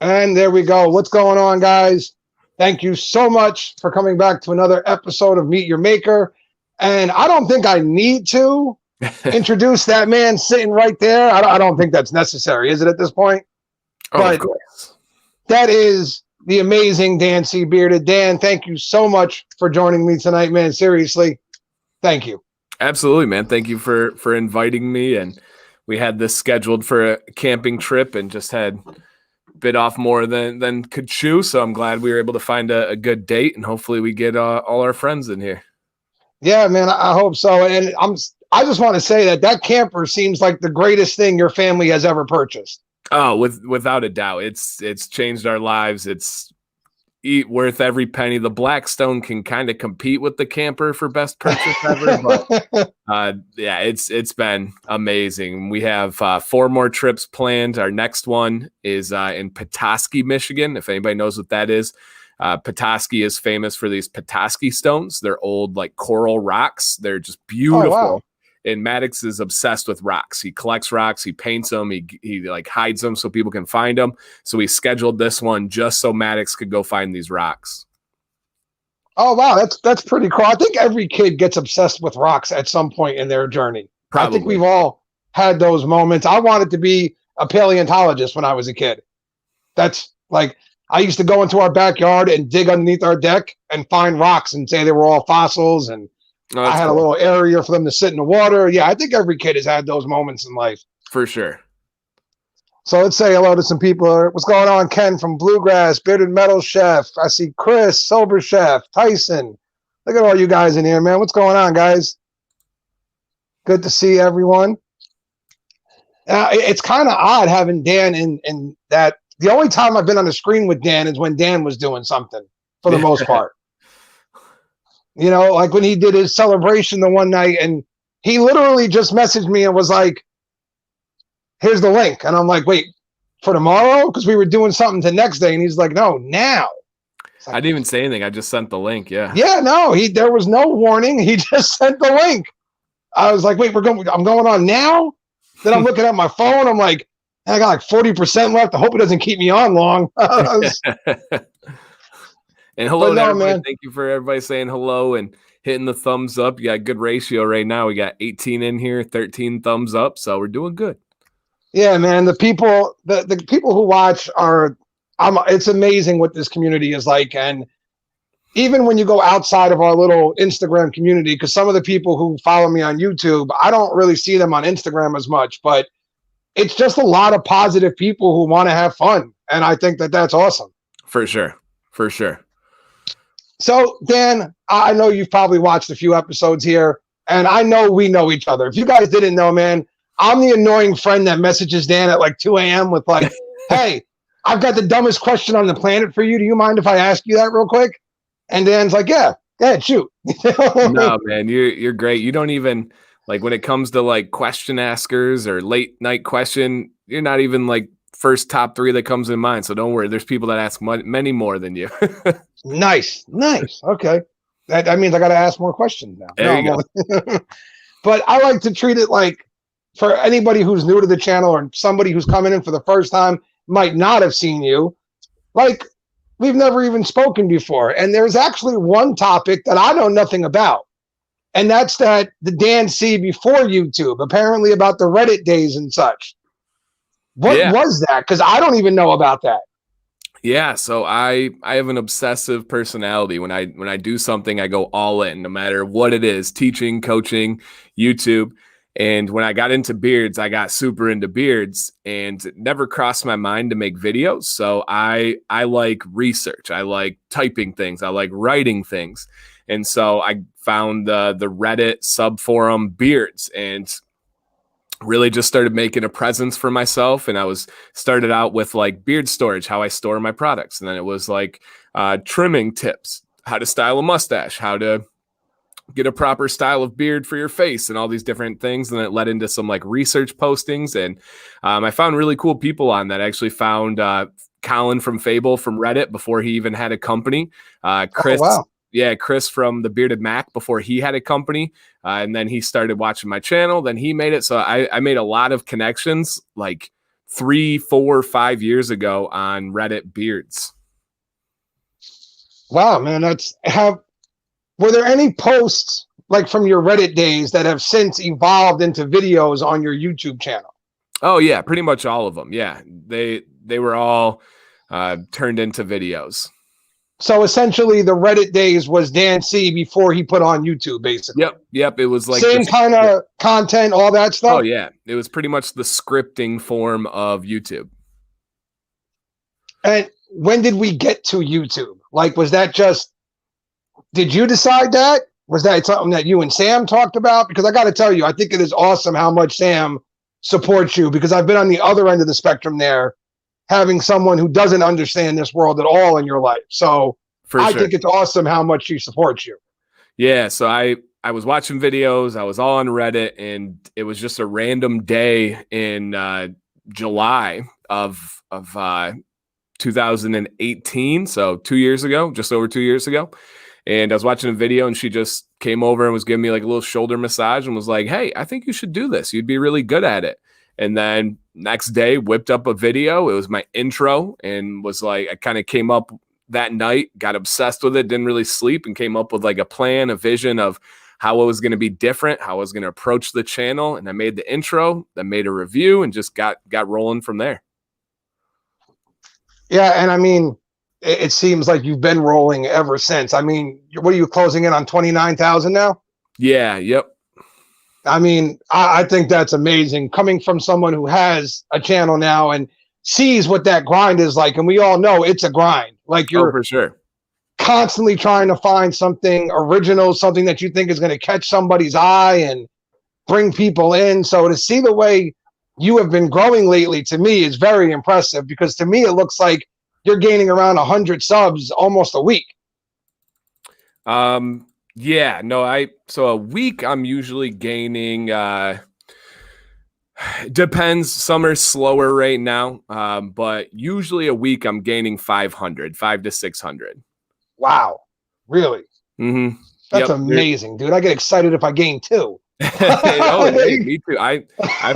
And there we go. What's going on, guys? Thank you so much for coming back to another episode of Meet Your Maker. And I don't think I need to introduce that man sitting right there. I don't think that's necessary, is it, at this point? Oh, But of course. that is the amazing Dan C. Bearded. Dan, thank you so much for joining me tonight, man. Seriously, thank you. Absolutely, man. Thank you for inviting me. And we had this scheduled for a camping trip and just had bit off more than could chew. So I'm glad we were able to find a good date, and hopefully we get all our friends in here. Yeah, man, I hope so. And I just want to say that camper seems like the greatest thing your family has ever purchased. Oh, without a doubt. It's changed our lives. It's worth every penny. The Blackstone can kind of compete with the camper for best purchase ever, but yeah, it's been amazing. We have 4 more trips planned. Our next one is in Petoskey, Michigan. If anybody knows what that is, Petoskey is famous for these Petoskey stones. They're old, like coral rocks. They're just beautiful. Oh, wow. And Maddox is obsessed with rocks. He collects rocks. He paints them. He like hides them so people can find them. So we scheduled this one just so Maddox could go find these rocks. Oh, wow, that's pretty cool. I think every kid gets obsessed with rocks at some point in their journey. Probably. I think we've all had those moments. I wanted to be a paleontologist when I was a kid. That's like, I used to go into our backyard and dig underneath our deck and find rocks and say they were all fossils, and I had a little area for them to sit in the water. Yeah, I think every kid has had those moments in life. For sure. So let's say hello to some people. What's going on? Ken from Bluegrass, Bearded Metal Chef. I see Chris, Sober Chef, Tyson. Look at all you guys in here, man. What's going on, guys? Good to see everyone. It's kind of odd having Dan in that. The only time I've been on the screen with Dan is when Dan was doing something, for the most part. You know, like when he did his celebration the one night, and he literally just messaged me and was like, here's the link. And I'm like, wait, for tomorrow? Because we were doing something the next day. And he's like, no, now. Like, I didn't even say anything. I just sent the link. Yeah. Yeah, no, there was no warning. He just sent the link. I was like, wait, I'm going on now? Then I'm looking at my phone. I'm like, I got like 40% left. I hope it doesn't keep me on long. And hello to everybody. Man. Thank you for everybody saying hello and hitting the thumbs up. You got a good ratio right now. We got 18 in here, 13 thumbs up. So we're doing good. Yeah, man. The people who watch it's amazing what this community is like. And even when you go outside of our little Instagram community, because some of the people who follow me on YouTube, I don't really see them on Instagram as much, but it's just a lot of positive people who want to have fun. And I think that that's awesome. For sure. For sure. So, Dan, I know you've probably watched a few episodes here, and I know we know each other. If you guys didn't know, man, I'm the annoying friend that messages Dan at like 2 a.m. with like, hey, I've got the dumbest question on the planet for you. Do you mind if I ask you that real quick? And Dan's like, yeah, go ahead, shoot. No, man, you're great. You don't even, like, when it comes to like question askers or late night question, you're not even like first top 3 that comes in mind. So don't worry. There's people that ask many more than you. Nice. Okay. That means I got to ask more questions now. There you go. But I like to treat it like, for anybody who's new to the channel or somebody who's coming in for the first time, might not have seen you, like we've never even spoken before. And there's actually one topic that I know nothing about. And that's that the Dan C before YouTube, apparently about the Reddit days and such. What was that? Because I don't even know about that. Yeah, so I have an obsessive personality. When I do something, I go all in, no matter what it is, teaching, coaching, YouTube. And when I got into beards, I got super into beards, and it never crossed my mind to make videos. So I like research. I like typing things. I like writing things. And so I found the Reddit subforum beards and really just started making a presence for myself. And I started out with like beard storage, how I store my products. And then it was like trimming tips, how to style a mustache, how to get a proper style of beard for your face, and all these different things. And it led into some like research postings. And I found really cool people on that. I actually found Colin from Fable from Reddit before he even had a company. Chris. Oh, wow. Yeah, Chris from the Bearded Mac before he had a company. And then he started watching my channel. Then he made it. So I made a lot of connections like 3, 4, 5 years ago on Reddit Beards. Wow, man, were there any posts like from your Reddit days that have since evolved into videos on your YouTube channel? Oh yeah, pretty much all of them. Yeah, they were all turned into videos. So essentially, the Reddit days was Dan C before he put on YouTube, basically. Yep. It was like same kind of content, all that stuff. Oh yeah, it was pretty much the scripting form of YouTube. And when did we get to YouTube? Like, was that just? Did you decide that? Was that something that you and Sam talked about? Because I got to tell you, I think it is awesome how much Sam supports you. Because I've been on the other end of the spectrum there, having someone who doesn't understand this world at all in your life. So I think it's awesome how much she supports you. Yeah. So I was watching videos. I was all on Reddit, and it was just a random day in July of 2018. So 2 years ago, just over 2 years ago. And I was watching a video, and she just came over and was giving me like a little shoulder massage and was like, "Hey, I think you should do this. You'd be really good at it." And then next day whipped up a video. It was my intro, and was like, I kind of came up that night, got obsessed with it, didn't really sleep, and came up with like a plan, a vision of how it was going to be different, how I was going to approach the channel. And I made the intro, then made a review, and just got rolling from there. Yeah. And I mean, it seems like you've been rolling ever since. I mean, what are you closing in on 29,000 now? Yeah. Yep. I mean, I think that's amazing coming from someone who has a channel now and sees what that grind is like. And we all know it's a grind. Like you're for sure constantly trying to find something original, something that you think is going to catch somebody's eye and bring people in. So to see the way you have been growing lately, to me, is very impressive, because to me, it looks like you're gaining around 100 subs almost a week. Yeah, no, so a week I'm usually gaining, depends. Some are slower right now. But usually a week I'm gaining 500 to 600. Wow. Really? Mm-hmm. That's amazing, dude. I get excited if I gain 2. Me too. I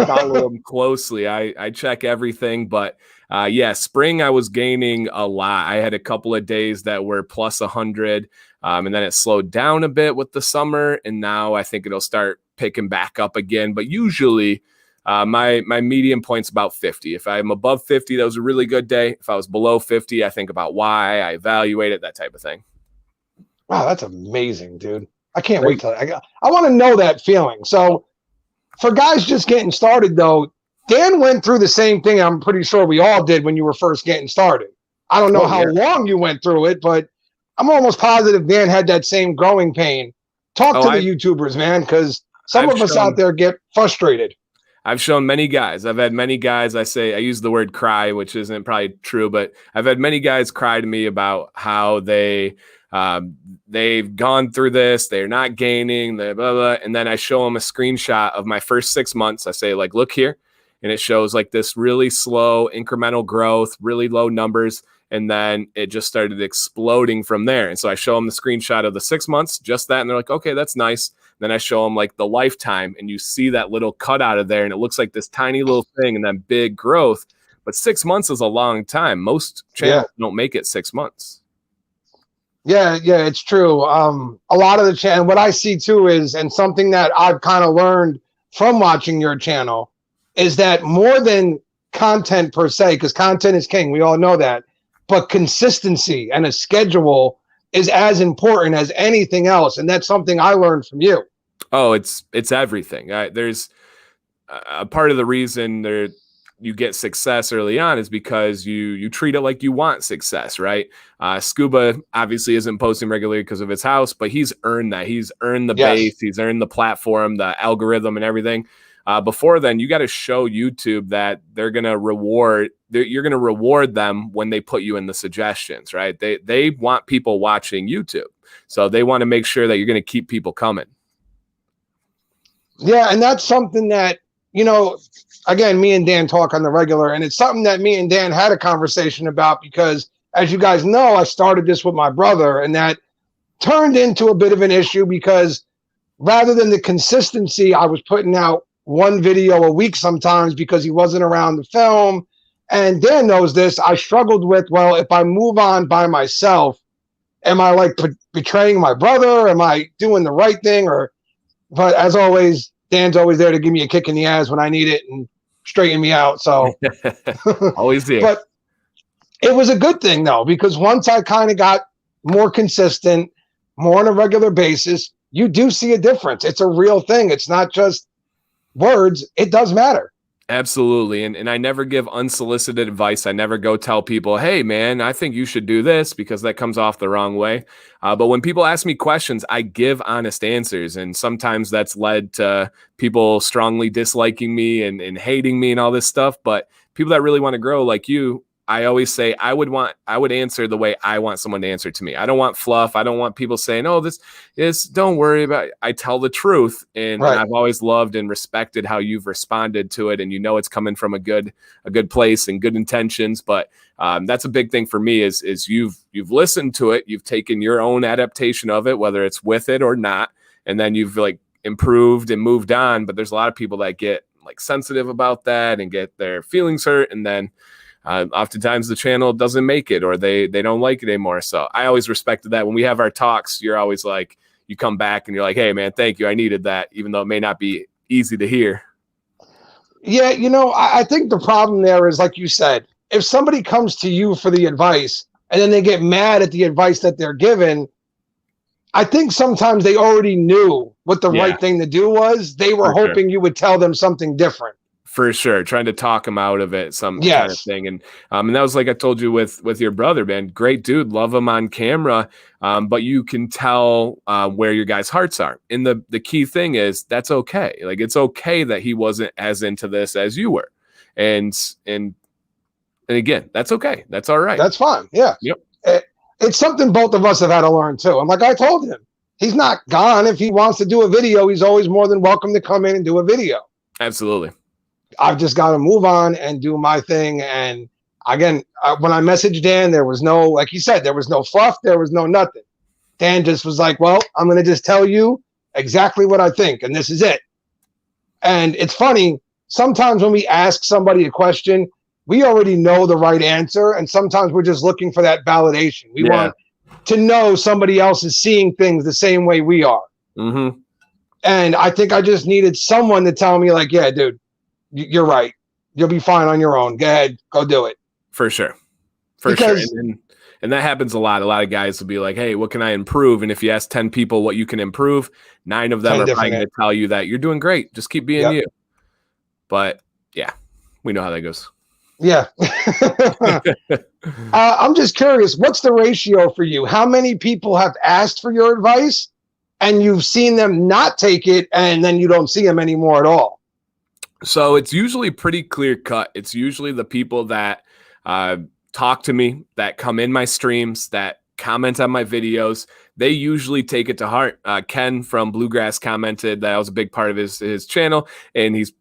follow them closely. I check everything, but yeah, spring I was gaining a lot. I had a couple of days that were plus 100, and then it slowed down a bit with the summer, and now I think it'll start picking back up again. But usually, my median point's about 50. If I'm above 50, that was a really good day. If I was below 50, I think about why, I evaluate it, that type of thing. Wow, that's amazing, dude. I can't wait till I want to know that feeling. So for guys just getting started, though, Dan went through the same thing. I'm pretty sure we all did when you were first getting started. I don't know how long you went through it, but I'm almost positive Dan had that same growing pain. Talk to the YouTubers, man, because some of us out there get frustrated. I've shown many guys. I've had many guys, I use the word cry, which isn't probably true, but I've had many guys cry to me about how they've gone through this, they're not gaining, blah, blah, and then I show them a screenshot of my first 6 months. I say, like, look here, and it shows like this really slow incremental growth, really low numbers, and then it just started exploding from there. And so I show them the screenshot of the 6 months, just that, and they're like, okay, that's nice. Then I show them like the lifetime, and you see that little cut out of there, and it looks like this tiny little thing and then big growth. But 6 months is a long time. Most channels don't make it 6 months. Yeah, it's true. A lot of the channel, what I see too is, and something that I've kind of learned from watching your channel, is that more than content per se, because content is king, we all know that, but consistency and a schedule is as important as anything else. And that's something I learned from you. Oh, it's everything. There's a part of the reason you get success early on is because you treat it like you want success, right? Scuba obviously isn't posting regularly because of his house, but he's earned that. He's earned the base, he's earned the platform, the algorithm, and everything. Before then, you got to show YouTube that you're going to reward them when they put you in the suggestions, right? They want people watching YouTube, so they want to make sure that you're going to keep people coming. Yeah, and that's something that, again, me and Dan talk on the regular, and it's something that me and Dan had a conversation about, because as you guys know, I started this with my brother, and that turned into a bit of an issue because rather than the consistency, I was putting out one video a week sometimes because he wasn't around to film, And Dan knows this. I struggled with, well, if I move on by myself, am I like betraying my brother? Am I doing the right thing? But as always, Dan's always there to give me a kick in the ass when I need it and straighten me out. So always there. But it was a good thing though, because once I kind of got more consistent, more on a regular basis, you do see a difference. It's a real thing. It's not just words. It does matter. Absolutely. And I never give unsolicited advice. I never go tell people, hey, man, I think you should do this, because that comes off the wrong way. But when people ask me questions, I give honest answers. And sometimes that's led to people strongly disliking me and hating me and all this stuff. But people that really want to grow like you, I always say I would answer the way I want someone to answer to me. I don't want fluff. I don't want people saying, oh, this don't worry about it. I tell the truth. And I've always loved and respected how you've responded to it. And it's coming from a good place and good intentions. But that's a big thing for me is you've listened to it. You've taken your own adaptation of it, whether it's with it or not. And then you've like improved and moved on. But there's a lot of people that get like sensitive about that and get their feelings hurt. And then oftentimes the channel doesn't make it, or they don't like it anymore. So I always respected that. When we have our talks, you're always like, you come back and you're like, hey man, thank you. I needed that, even though it may not be easy to hear. Yeah. I think the problem there is, like you said, if somebody comes to you for the advice and then they get mad at the advice that they're given, I think sometimes they already knew what the right thing to do was. They were hoping you would tell them something different. For sure. Trying to talk him out of it, kind of thing. And that was like I told you with your brother, man. Great dude. Love him on camera. But you can tell where your guys' hearts are. And the key thing is that's okay. Like, it's okay that he wasn't as into this as you were. And again, that's okay. That's all right. That's fine. Yeah. Yep. It's something both of us have had to learn too. And like I told him, he's not gone. If he wants to do a video, he's always more than welcome to come in and do a video. Absolutely. I've just got to move on and do my thing. And again, when I messaged Dan, there was no, like he said, there was no fluff. There was no nothing. Dan just was like, well, I'm going to just tell you exactly what I think. And this is it. And it's funny. Sometimes when we ask somebody a question, we already know the right answer. And sometimes we're just looking for that validation. We want to know somebody else is seeing things the same way we are. Mm-hmm. And I think I just needed someone to tell me like, yeah, dude, you're right. You'll be fine on your own. Go ahead. Go do it. For sure. For sure. And that happens a lot. A lot of guys will be like, hey, what can I improve? And if you ask 10 people what you can improve, 9 of them are probably going to tell you that you're doing great. Just keep being you. But yeah, we know how that goes. Yeah. I'm just curious. What's the ratio for you? How many people have asked for your advice and you've seen them not take it and then you don't see them anymore at all? So it's usually pretty clear cut. It's usually the people that talk to me, that come in my streams, that comment on my videos. They usually take it to heart. Ken from Bluegrass commented that I was a big part of his channel, and he's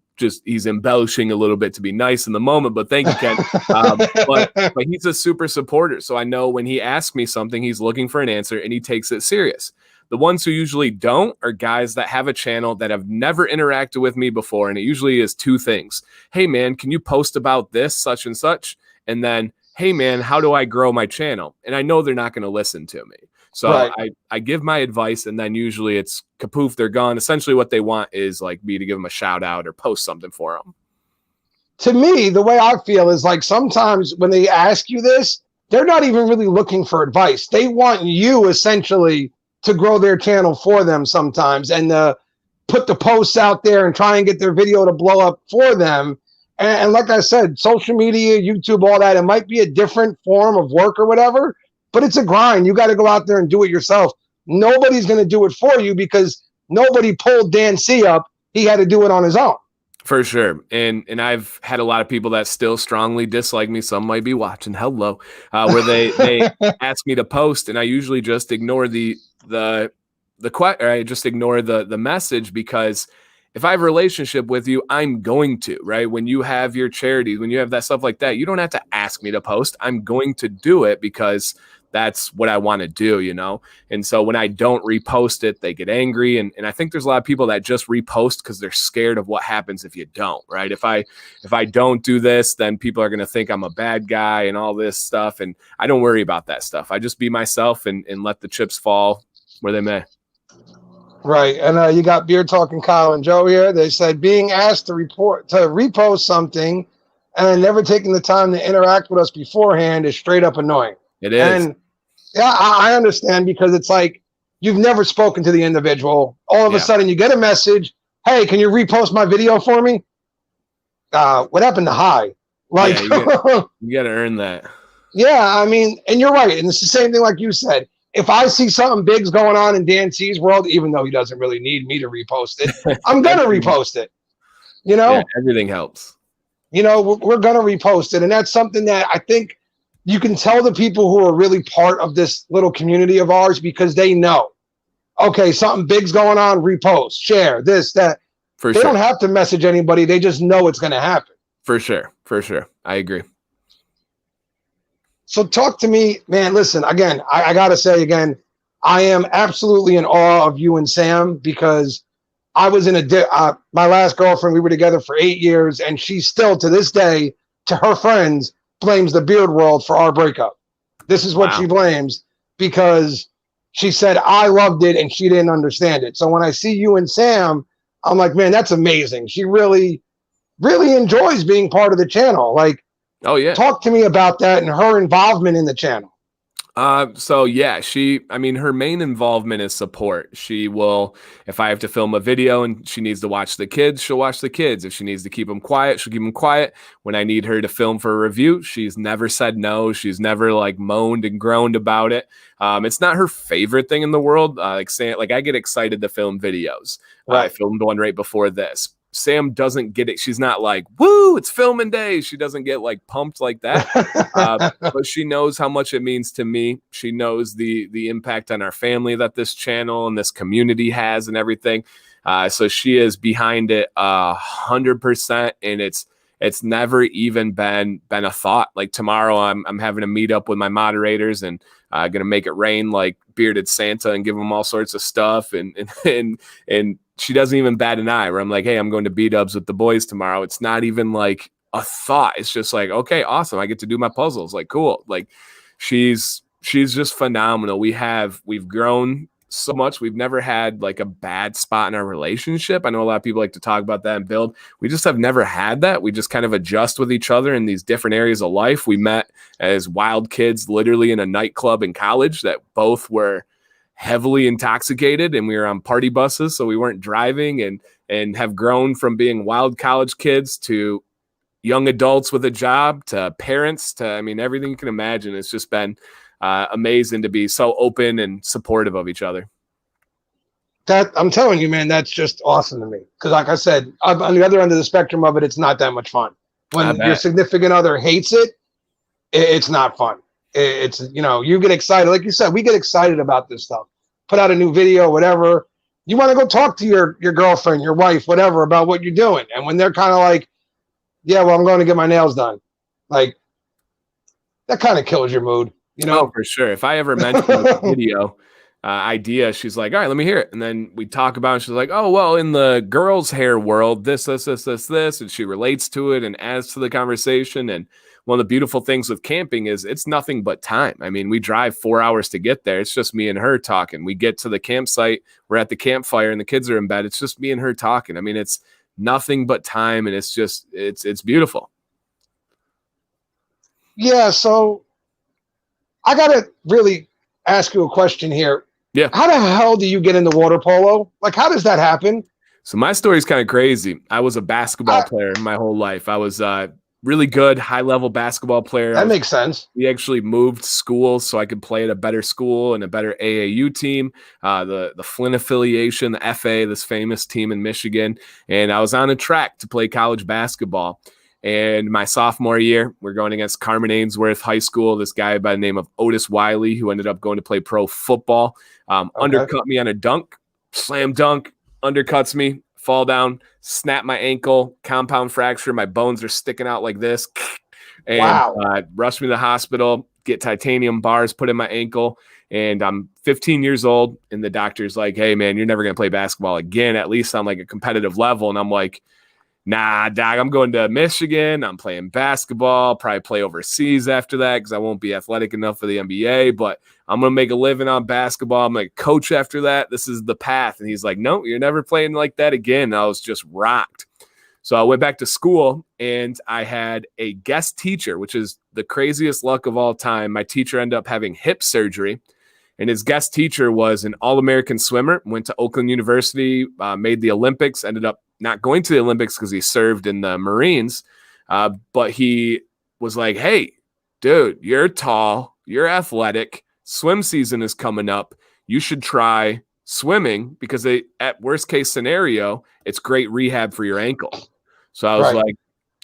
embellishing a little bit to be nice in the moment, but thank you, Ken. But he's a super supporter. So I know when he asks me something, he's looking for an answer and he takes it serious. The ones who usually don't are guys that have a channel that have never interacted with me before. And it usually is 2 things. Hey man, can you post about this, such and such? And then, hey man, how do I grow my channel? And I know they're not going to listen to me. So I give my advice, and then usually it's kapoof, they're gone. Essentially what they want is like me to give them a shout out or post something for them. To me, the way I feel is like sometimes when they ask you this, they're not even really looking for advice. They want you essentially to grow their channel for them sometimes and put the posts out there and try and get their video to blow up for them. And like I said, social media, YouTube, all that, it might be a different form of work or whatever, but it's a grind. You got to go out there and do it yourself. Nobody's going to do it for you because nobody pulled Dan C up. He had to do it on his own. For sure. And I've had a lot of people that still strongly dislike me. Some might be watching. Hello. Where they ask me to post, and I usually just ignore the message, because if I have a relationship with you, I'm going to, right? When you have your charities, when you have that stuff like that, you don't have to ask me to post. I'm going to do it because that's what I want to do, you know? And so when I don't repost it, they get angry. And I think there's a lot of people that just repost because they're scared of what happens if you don't, right? If I don't do this, then people are going to think I'm a bad guy and all this stuff. And I don't worry about that stuff. I just be myself and let the chips fall where they may. Right. And you got Beer Talking Kyle and Joe here. They said being asked to repost something and never taking the time to interact with us beforehand is straight up annoying. It is. And yeah, I understand, because it's like you've never spoken to the individual. All of a sudden you get a message, hey, can you repost my video for me? What happened to hi? Like, you got to earn that. Yeah, I mean, and you're right. And it's the same thing like you said. If I see something big's going on in Dan C's world, even though he doesn't really need me to repost it, I'm going to repost it. You know? Yeah, everything helps. You know, we're going to repost it. And that's something that I think you can tell the people who are really part of this little community of ours, because they know, okay, something big's going on, repost, share, this, that. For they sure. don't have to message anybody. They just know it's going to happen. For sure. For sure. I agree. So talk to me, man. Listen, again, I got to say again, I am absolutely in awe of you and Sam, because I was in my last girlfriend, we were together for 8 years, and she still to this day, to her friends, blames the beard world for our breakup. This is what she blames, because she said I loved it and she didn't understand it. So when I see you and Sam, I'm like, man, that's amazing. She really, really enjoys being part of the channel. Like, oh yeah. Talk to me about that and her involvement in the channel. So yeah, her main involvement is support. She will, if I have to film a video and she needs to watch the kids, she'll watch the kids. If she needs to keep them quiet, she'll keep them quiet. When I need her to film for a review, she's never said no. She's never like moaned and groaned about it. It's not her favorite thing in the world. I get excited to film videos. Right. I filmed one right before this. Sam doesn't get it. She's not like, woo, it's filming day. She doesn't get like pumped like that. But she knows how much it means to me. She knows the impact on our family that this channel and this community has and everything. So she is behind it 100%. And it's never even been a thought. Like tomorrow I'm having a meetup with my moderators and going to make it rain like bearded Santa and give them all sorts of stuff. And she doesn't even bat an eye where I'm like, hey, I'm going to B-dubs with the boys tomorrow. It's not even like a thought. It's just like, okay, awesome. I get to do my puzzles. Like, cool. Like she's just phenomenal. We've grown so much. We've never had like a bad spot in our relationship. I know a lot of people like to talk about that and build. We just have never had that. We just kind of adjust with each other in these different areas of life. We met as wild kids, literally in a nightclub in college that both were heavily intoxicated, and we were on party buses, so we weren't driving, and have grown from being wild college kids to young adults with a job to parents to, everything you can imagine. It's just been amazing to be so open and supportive of each other. That I'm telling you, man, that's just awesome to me. Because like I said, on the other end of the spectrum of it, it's not that much fun. When your significant other hates it, it's not fun. It's, you get excited. Like you said, we get excited about this stuff. Put out a new video, whatever. You want to go talk to your girlfriend, your wife, whatever, about what you're doing. And when they're kind of like, yeah, well, I'm going to get my nails done. Like, that kind of kills your mood, Oh, for sure. If I ever mention a video idea, she's like, all right, let me hear it. And then we talk about it. She's like, oh, well, in the girls' hair world, this. And she relates to it and adds to the conversation. And one of the beautiful things with camping is it's nothing but time. We drive 4 hours to get there. It's just me and her talking. We get to the campsite. We're at the campfire and the kids are in bed. It's just me and her talking. It's nothing but time. And it's just, it's beautiful. Yeah. So I got to really ask you a question here. Yeah. How the hell do you get into water polo? Like, how does that happen? So my story is kind of crazy. I was a basketball player my whole life. I was really good, high-level basketball player. That makes sense. We actually moved schools so I could play at a better school and a better AAU team, the Flint affiliation, the FA, this famous team in Michigan. And I was on a track to play college basketball. And my sophomore year, we're going against Carman Ainsworth High School, this guy by the name of Otis Wiley, who ended up going to play pro football, undercut me on a dunk, slam dunk, undercuts me, fall down, snap my ankle, compound fracture. My bones are sticking out like this. And Wow. Rush me to the hospital, get titanium bars put in my ankle. And I'm 15 years old. And the doctor's like, hey, man, you're never going to play basketball again, at least on like a competitive level. And I'm like, nah, doc, I'm going to Michigan. I'm playing basketball, probably play overseas after that because I won't be athletic enough for the NBA, but I'm going to make a living on basketball. I'm going to coach after that. This is the path. And he's like, no, you're never playing like that again. And I was just rocked. So I went back to school and I had a guest teacher, which is the craziest luck of all time. My teacher ended up having hip surgery. And his guest teacher was an All-American swimmer, went to Oakland University, made the Olympics, ended up not going to the Olympics because he served in the Marines. But he was like, hey, dude, you're tall, you're athletic, swim season is coming up. You should try swimming because at worst case scenario, it's great rehab for your ankle. So I was like,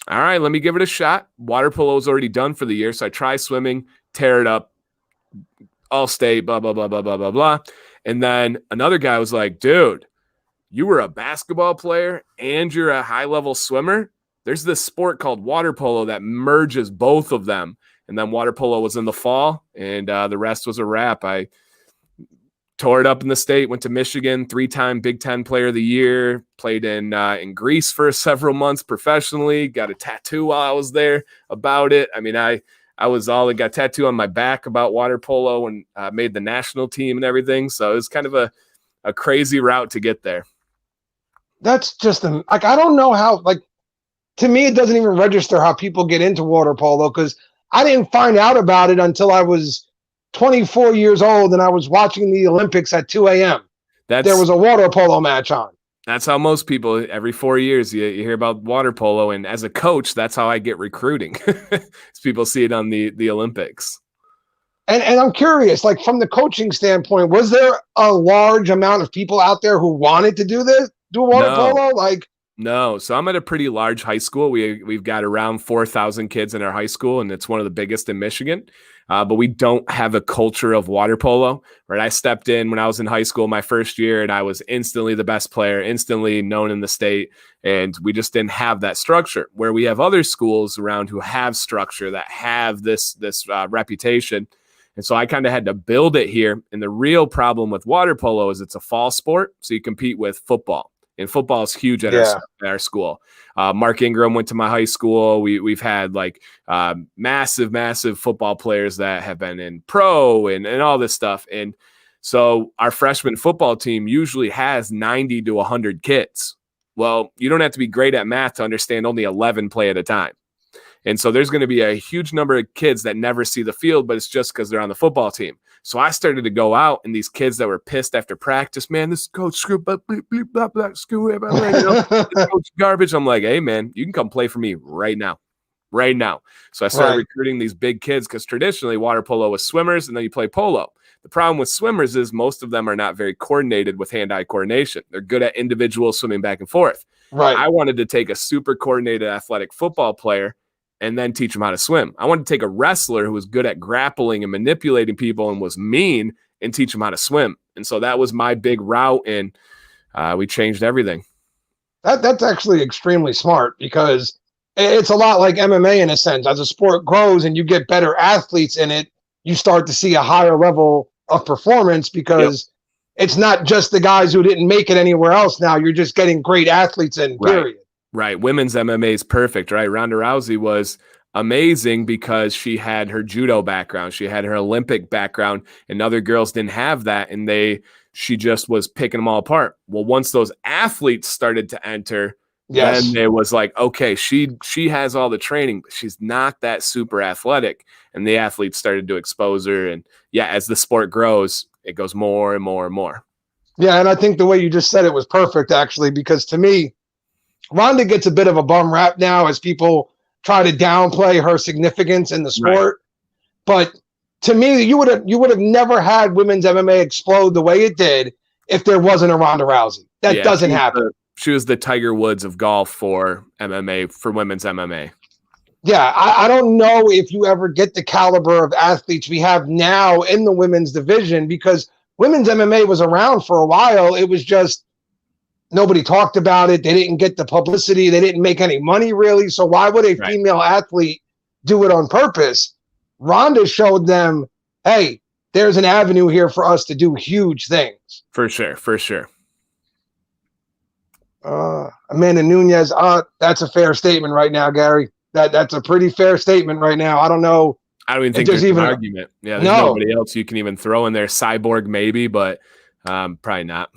all right, let me give it a shot. Water polo is already done for the year. So I try swimming, tear it up. All state, blah, blah, blah, blah, blah, blah, blah. And then another guy was like, dude, you were a basketball player and you're a high-level swimmer. There's this sport called water polo that merges both of them. And then water polo was in the fall, and the rest was a wrap. I tore it up in the state, went to Michigan, 3-time Big Ten Player of the Year, played in Greece for several months professionally, got a tattoo while I was there about it. I mean, I was all, got a tattoo on my back about water polo and made the national team and everything. So it was kind of a crazy route to get there. That's just like, I don't know how, like, to me, it doesn't even register how people get into water polo because I didn't find out about it until I was 24 years old and I was watching the Olympics at 2 a.m. There was a water polo match on. That's how most people, every 4 years, you hear about water polo. And as a coach, that's how I get recruiting. People see it on the Olympics. And I'm curious, like from the coaching standpoint, was there a large amount of people out there who wanted to do water polo? Like, no. So I'm at a pretty large high school. We've got around 4,000 kids in our high school, and it's one of the biggest in Michigan. But we don't have a culture of water polo, right? I stepped in when I was in high school my first year, and I was instantly the best player, instantly known in the state, and we just didn't have that structure. Where we have other schools around who have structure, that have this reputation. And so I kind of had to build it here. And the real problem with water polo is it's a fall sport, so you compete with football. And football is huge at our school. Mark Ingram went to my high school. We've had like massive football players that have been in pro and all this stuff. And so our freshman football team usually has 90 to 100 kids. Well, you don't have to be great at math to understand only 11 play at a time. And so there's going to be a huge number of kids that never see the field, but it's just because they're on the football team. So I started to go out, and these kids that were pissed after practice, man, this coach screw blah, blah, blah, blah, blah, screw it, blah, blah, you know, this coach garbage. I'm like, hey, man, you can come play for me right now. So I started recruiting these big kids because traditionally water polo was swimmers, and then you play polo. The problem with swimmers is most of them are not very coordinated with hand-eye coordination. They're good at individual swimming back and forth. Right. I wanted to take a super coordinated athletic football player and then teach them how to swim. I wanted to take a wrestler who was good at grappling and manipulating people and was mean and teach them how to swim. And so that was my big route, and we changed everything. That's actually extremely smart because it's a lot like MMA in a sense. As a sport grows and you get better athletes in it, you start to see a higher level of performance because it's not just the guys who didn't make it anywhere else. Now you're just getting great athletes in, period. Right. Women's MMA is perfect, right? Ronda Rousey was amazing because she had her judo background. She had her Olympic background, and other girls didn't have that. And she just was picking them all apart. Well, once those athletes started to enter, then it was like, okay, she has all the training, but she's not that super athletic. And the athletes started to expose her. And as the sport grows, it goes more and more and more. Yeah. And I think the way you just said it was perfect, actually, because to me, Ronda gets a bit of a bum rap now as people try to downplay her significance in the sport. Right. But to me, you would have never had women's MMA explode the way it did if there wasn't a Ronda Rousey. That doesn't happen. She was the Tiger Woods of golf for MMA, for women's MMA. Yeah, I don't know if you ever get the caliber of athletes we have now in the women's division because women's MMA was around for a while. It was just Nobody talked about it. They didn't get the publicity. They didn't make any money really. So why would a female athlete do it on purpose? Ronda showed them, hey, there's an avenue here for us to do huge things. For sure. For sure. Amanda Nunes, that's a fair statement right now, Gary. That's a pretty fair statement right now. I don't know. I don't even think there's even an argument. Yeah, there's nobody else you can even throw in there. Cyborg maybe, but probably not.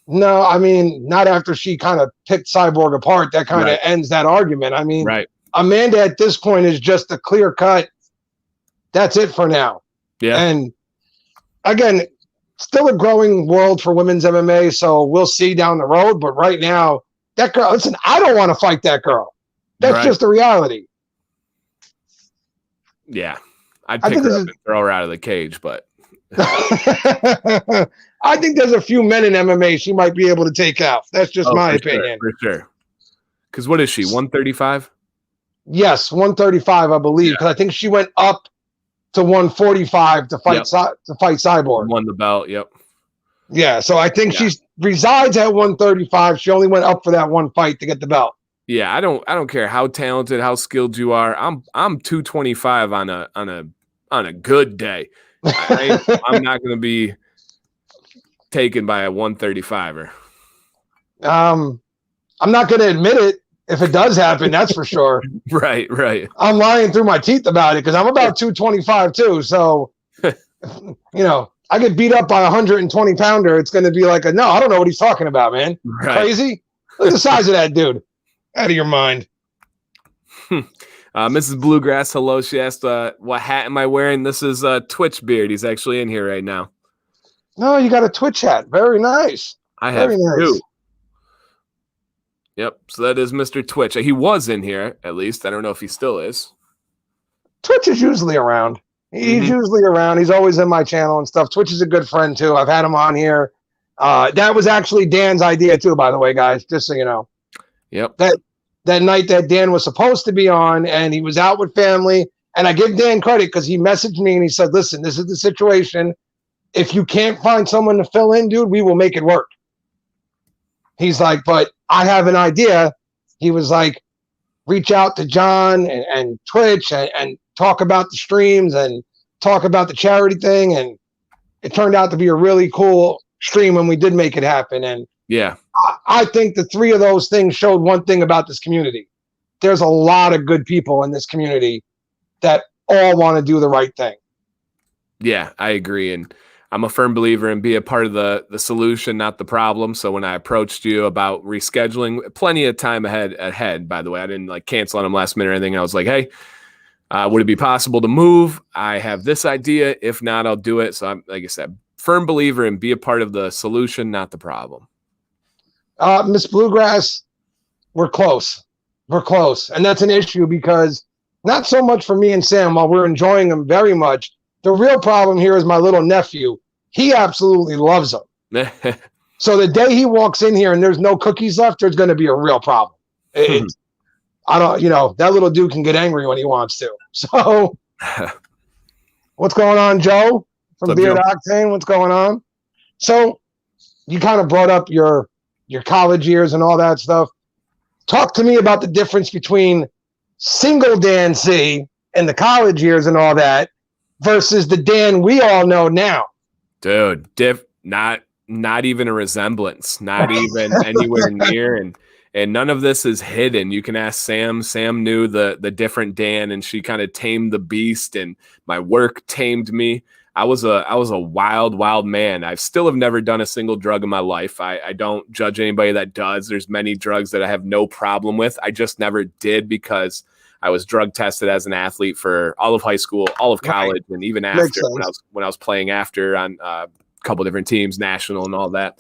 No, I mean, not after she kind of picked Cyborg apart. That kind of ends that argument. I mean, Amanda at this point is just a clear cut. That's it for now. Yeah. And again, still a growing world for women's MMA, so we'll see down the road. But right now, that girl, listen, I don't want to fight that girl. That's just the reality. Yeah. I'd pick her up and throw her out of the cage, but I think there's a few men in MMA she might be able to take out. That's just my opinion. For sure. Because what is she, 135? Yes, 135, I believe. Because I think she went up to 145 to fight Cyborg. Won the belt, yep. Yeah, so I think she resides at 135. She only went up for that one fight to get the belt. Yeah, I don't care how talented, how skilled you are. I'm 225 on a good day. I'm not going to be taken by a 135er. I'm not going to admit it if it does happen. That's for sure. Right. I'm lying through my teeth about it because I'm about 225 too. So, I get beat up by a 120 pounder. It's going to be like no, I don't know what he's talking about, man. Right. Crazy. Look at the size of that dude. Out of your mind. Mrs. Bluegrass, hello. She asked, what hat am I wearing? This is Twitch Beard. He's actually in here right now. No, you got a Twitch hat. Very nice. I have two. Yep. So that is Mr. Twitch. He was in here, at least. I don't know if he still is. Twitch is usually around. He's usually around. He's always in my channel and stuff. Twitch is a good friend, too. I've had him on here. That was actually Dan's idea, too, by the way, guys, just so you know. Yep. That night that Dan was supposed to be on and he was out with family. And I give Dan credit because he messaged me and he said, listen, this is the situation. If you can't find someone to fill in, dude, we will make it work. He's like, but I have an idea. He was like, reach out to John and Twitch and talk about the streams and talk about the charity thing. And it turned out to be a really cool stream when we did make it happen. And yeah, I think the three of those things showed one thing about this community. There's a lot of good people in this community that all want to do the right thing. Yeah, I agree. And I'm a firm believer in be a part of the solution, not the problem. So when I approached you about rescheduling, plenty of time ahead, by the way, I didn't cancel on him last minute or anything. I was like, hey, would it be possible to move? I have this idea. If not, I'll do it. So I'm, like I said, firm believer in be a part of the solution, not the problem. Miss Bluegrass, we're close. We're close. And that's an issue because not so much for me and Sam, while we're enjoying them very much. The real problem here is my little nephew. He absolutely loves them. So the day he walks in here and there's no cookies left, there's going to be a real problem. I don't, that little dude can get angry when he wants to. So what's going on, Joe from Beard Octane? What's going on? So you kind of brought up your college years and all that stuff. Talk to me about the difference between single Dan C and the college years and all that versus the Dan we all know now. Dude, not even a resemblance, not even anywhere near. And none of this is hidden. You can ask Sam. Sam knew the different Dan, and she kind of tamed the beast, and my work tamed me. I was a wild man. I still have never done a single drug in my life. I don't judge anybody that does. There's many drugs that I have no problem with. I just never did because I was drug tested as an athlete for all of high school, all of college, and even after when I was playing after on a couple different teams, national and all that.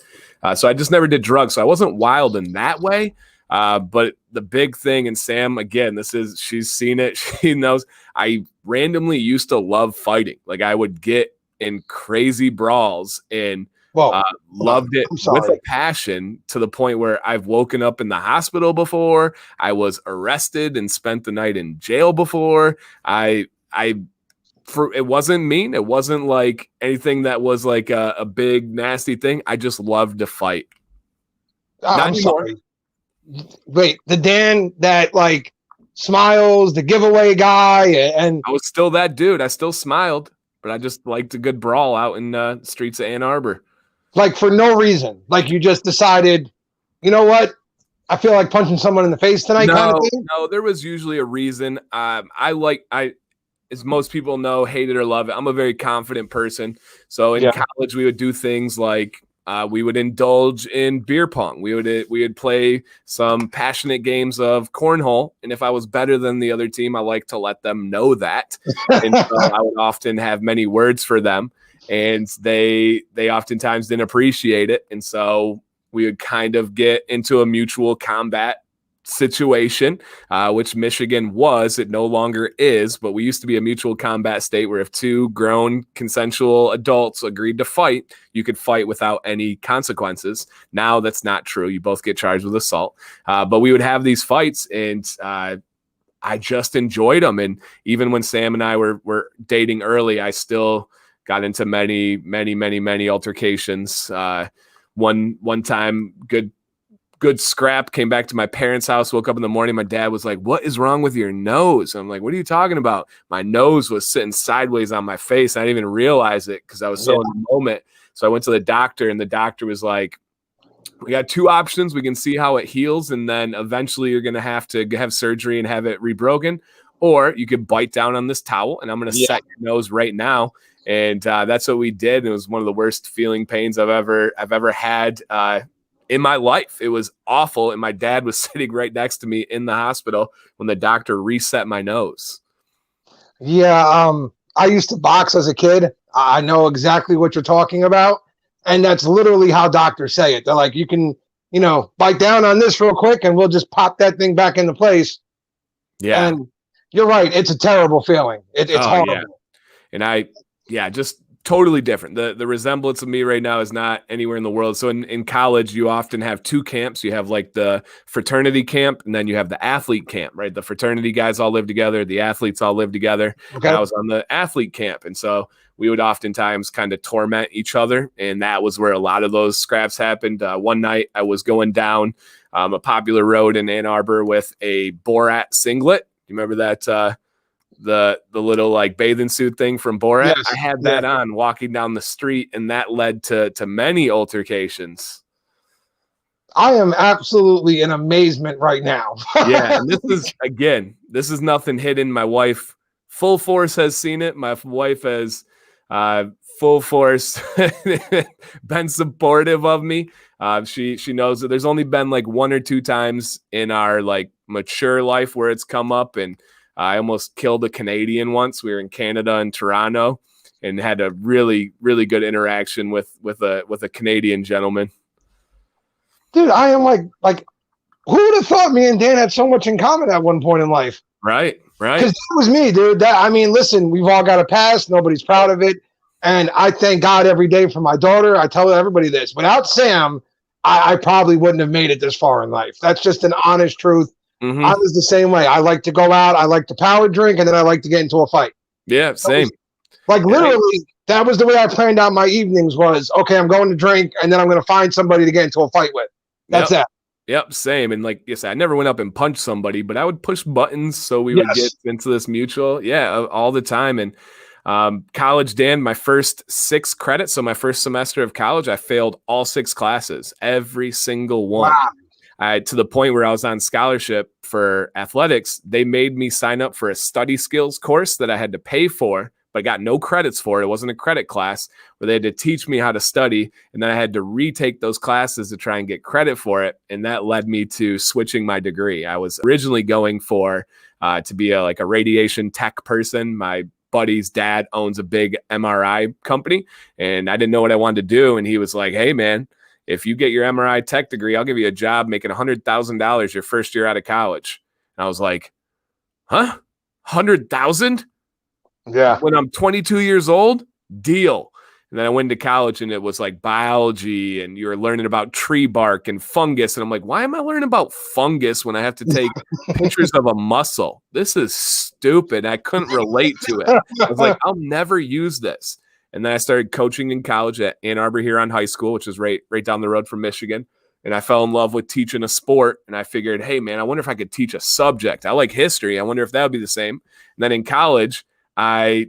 So I just never did drugs. So I wasn't wild in that way. But the big thing, and Sam, again, she's seen it. She knows I randomly used to love fighting. Like I would get in crazy brawls and loved it with a passion to the point where I've woken up in the hospital before. I was arrested and spent the night in jail before. It wasn't mean. It wasn't like anything that was like a big nasty thing. I just loved to fight. Not I'm anymore. sorry. Wait, the Dan that like smiles, the giveaway guy, and I was still that dude. I still smiled, but I just liked a good brawl out in streets of Ann Arbor. like for no reason, like you just decided, you know what? I feel like punching someone in the face tonight, kind of No, thing. no, there was usually a reason. As most people know, hate it or love it, I'm a very confident person. So in college, we would do things like we would indulge in beer pong. We would play some passionate games of cornhole, and if I was better than the other team, I like to let them know that. And so I would often have many words for them, and they oftentimes didn't appreciate it, and so we would kind of get into a mutual combat situation, which Michigan was. It no longer is, but we used to be a mutual combat state where if two grown consensual adults agreed to fight, you could fight without any consequences. Now that's not true. You both get charged with assault. But we would have these fights, and I just enjoyed them. And even when Sam and I were dating early, I still got into many altercations. One time, good scrap, came back to my parents' house, woke up in the morning. My dad was like, "What is wrong with your nose?" I'm like, "What are you talking about?" My nose was sitting sideways on my face. I didn't even realize it because I was so in the moment. So I went to the doctor, and the doctor was like, "We got two options. We can see how it heals, and then eventually you're going to have surgery and have it rebroken, or you could bite down on this towel, and I'm going to set your nose right now." And that's what we did. And it was one of the worst feeling pains I've ever had in my life. It was awful. And my dad was sitting right next to me in the hospital when the doctor reset my nose. Yeah. I used to box as a kid. I know exactly what you're talking about. And that's literally how doctors say it. They're like, you can, bite down on this real quick and we'll just pop that thing back into place. Yeah. And you're right. It's a terrible feeling. It's horrible. Yeah. And just totally different. The resemblance of me right now is not anywhere in the world. So in college, you often have two camps. You have like the fraternity camp, and then you have the athlete camp, right? The fraternity guys all live together. The athletes all live together. Okay. And I was on the athlete camp. And so we would oftentimes kind of torment each other. And that was where a lot of those scraps happened. One night I was going down a popular road in Ann Arbor with a Borat singlet. You remember that, the little like bathing suit thing from Borat? Yes. I had that on walking down the street, and that led to many altercations. I am absolutely in amazement right now. Yeah, and this is nothing hidden. My wife, full force, has seen it. My wife has full force been supportive of me. She knows that there's only been like one or two times in our like mature life where it's come up, and I almost killed a Canadian once. We were in Canada in Toronto and had a really, really good interaction with a Canadian gentleman. Dude, I am like, who would have thought me and Dan had so much in common at one point in life? Right. Because that was me, dude. Listen, we've all got a past. Nobody's proud of it. And I thank God every day for my daughter. I tell everybody this. Without Sam, I probably wouldn't have made it this far in life. That's just an honest truth. Mm-hmm. I was the same way. I like to go out. I like to power drink, and then I like to get into a fight. Yeah, same. Literally, that was the way I planned out my evenings was, okay, I'm going to drink, and then I'm going to find somebody to get into a fight with. That's that. Yep, same. And like you said, I never went up and punched somebody, but I would push buttons so we would get into this mutual. Yeah, all the time. And college, Dan, my first 6 credits, so my first semester of college, I failed all 6 classes, every single one. Wow. To the point where I was on scholarship for athletics. They made me sign up for a study skills course that I had to pay for, but I got no credits for it. It wasn't a credit class where they had to teach me how to study. And then I had to retake those classes to try and get credit for it. And that led me to switching my degree. I was originally going for to be a radiation tech person. My buddy's dad owns a big MRI company, and I didn't know what I wanted to do. And he was like, "Hey, man, if you get your MRI tech degree, I'll give you a job making $100,000 your first year out of college." And I was like, huh? 100,000? Yeah. When I'm 22 years old? Deal. And then I went to college, and it was like biology, and you were learning about tree bark and fungus. And I'm like, why am I learning about fungus when I have to take pictures of a mussel? This is stupid. I couldn't relate to it. I was like, I'll never use this. And then I started coaching in college at Ann Arbor Huron High School, which is right down the road from Michigan. and I fell in love with teaching a sport. And I figured, hey, man, I wonder if I could teach a subject. I like history. I wonder if that would be the same. And then in college, I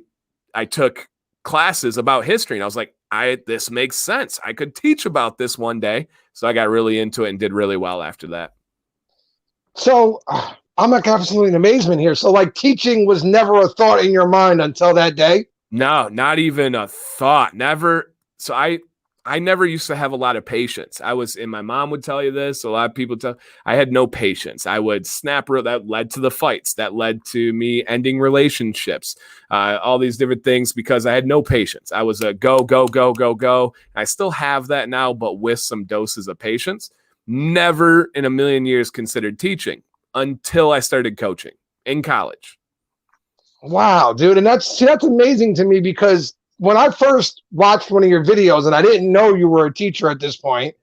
took classes about history, and I was like, this makes sense. I could teach about this one day. So I got really into it and did really well after that. So I'm like absolutely in amazement here. So like teaching was never a thought in your mind until that day? No, not even a thought. Never. So I never used to have a lot of patience. And my mom would tell you this. A lot of people I had no patience. I would snap. That led to the fights. That led to me ending relationships, all these different things because I had no patience. I was a go, go, go, go, go. I still have that now, but with some doses of patience. Never in a million years considered teaching until I started coaching in college. Wow, dude. And that's amazing to me because when I first watched one of your videos and I didn't know you were a teacher at this point,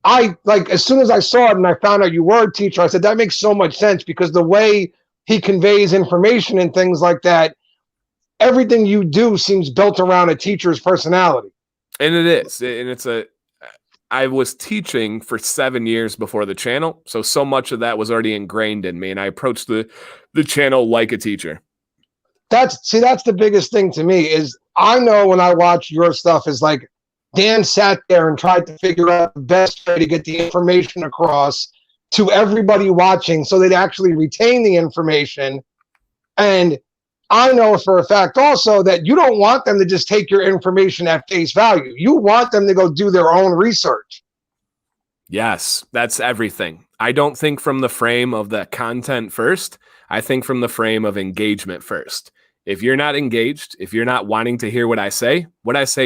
I like as soon as I saw it and I found out you were a teacher, I said, that makes so much sense because the way he conveys information and things like that, everything you do seems built around a teacher's personality. And it is. And I was teaching for 7 years before the channel. So much of that was already ingrained in me. And I approached the channel like a teacher. That's the biggest thing to me is I know when I watch your stuff is like Dan sat there and tried to figure out the best way to get the information across to everybody watching so they'd actually retain the information. And I know for a fact also that you don't want them to just take your information at face value. You want them to go do their own research. Yes, that's everything. I don't think from the frame of the content first. I think from the frame of engagement first. If you're not engaged, if you're not wanting to hear what I say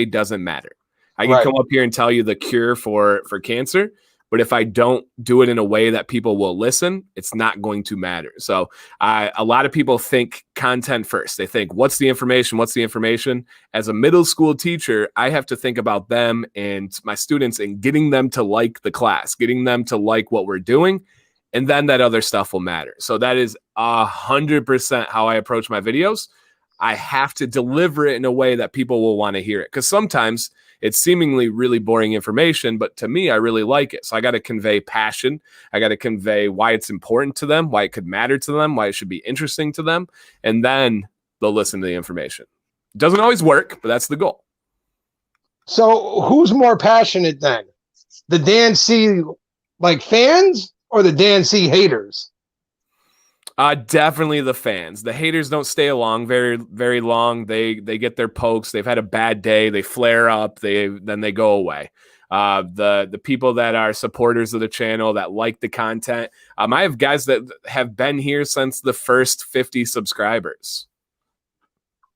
doesn't matter. I can come up here and tell you the cure for cancer, but if I don't do it in a way that people will listen, it's not going to matter. So a lot of people think content first. They think, what's the information? What's the information? As a middle school teacher, I have to think about them and my students and getting them to like the class, getting them to like what we're doing. And then that other stuff will matter. So that is 100% how I approach my videos. I have to deliver it in a way that people will want to hear it. Because sometimes it's seemingly really boring information, but to me, I really like it. So I got to convey passion. I got to convey why it's important to them, why it could matter to them, why it should be interesting to them. And then they'll listen to the information. It doesn't always work, but that's the goal. So who's more passionate then? The Dan C like fans or the Dan C haters? Definitely the fans. The haters don't stay along very, very long. They get their pokes. They've had a bad day. They flare up. Then they go away. The people that are supporters of the channel that like the content. I have guys that have been here since the first 50 subscribers.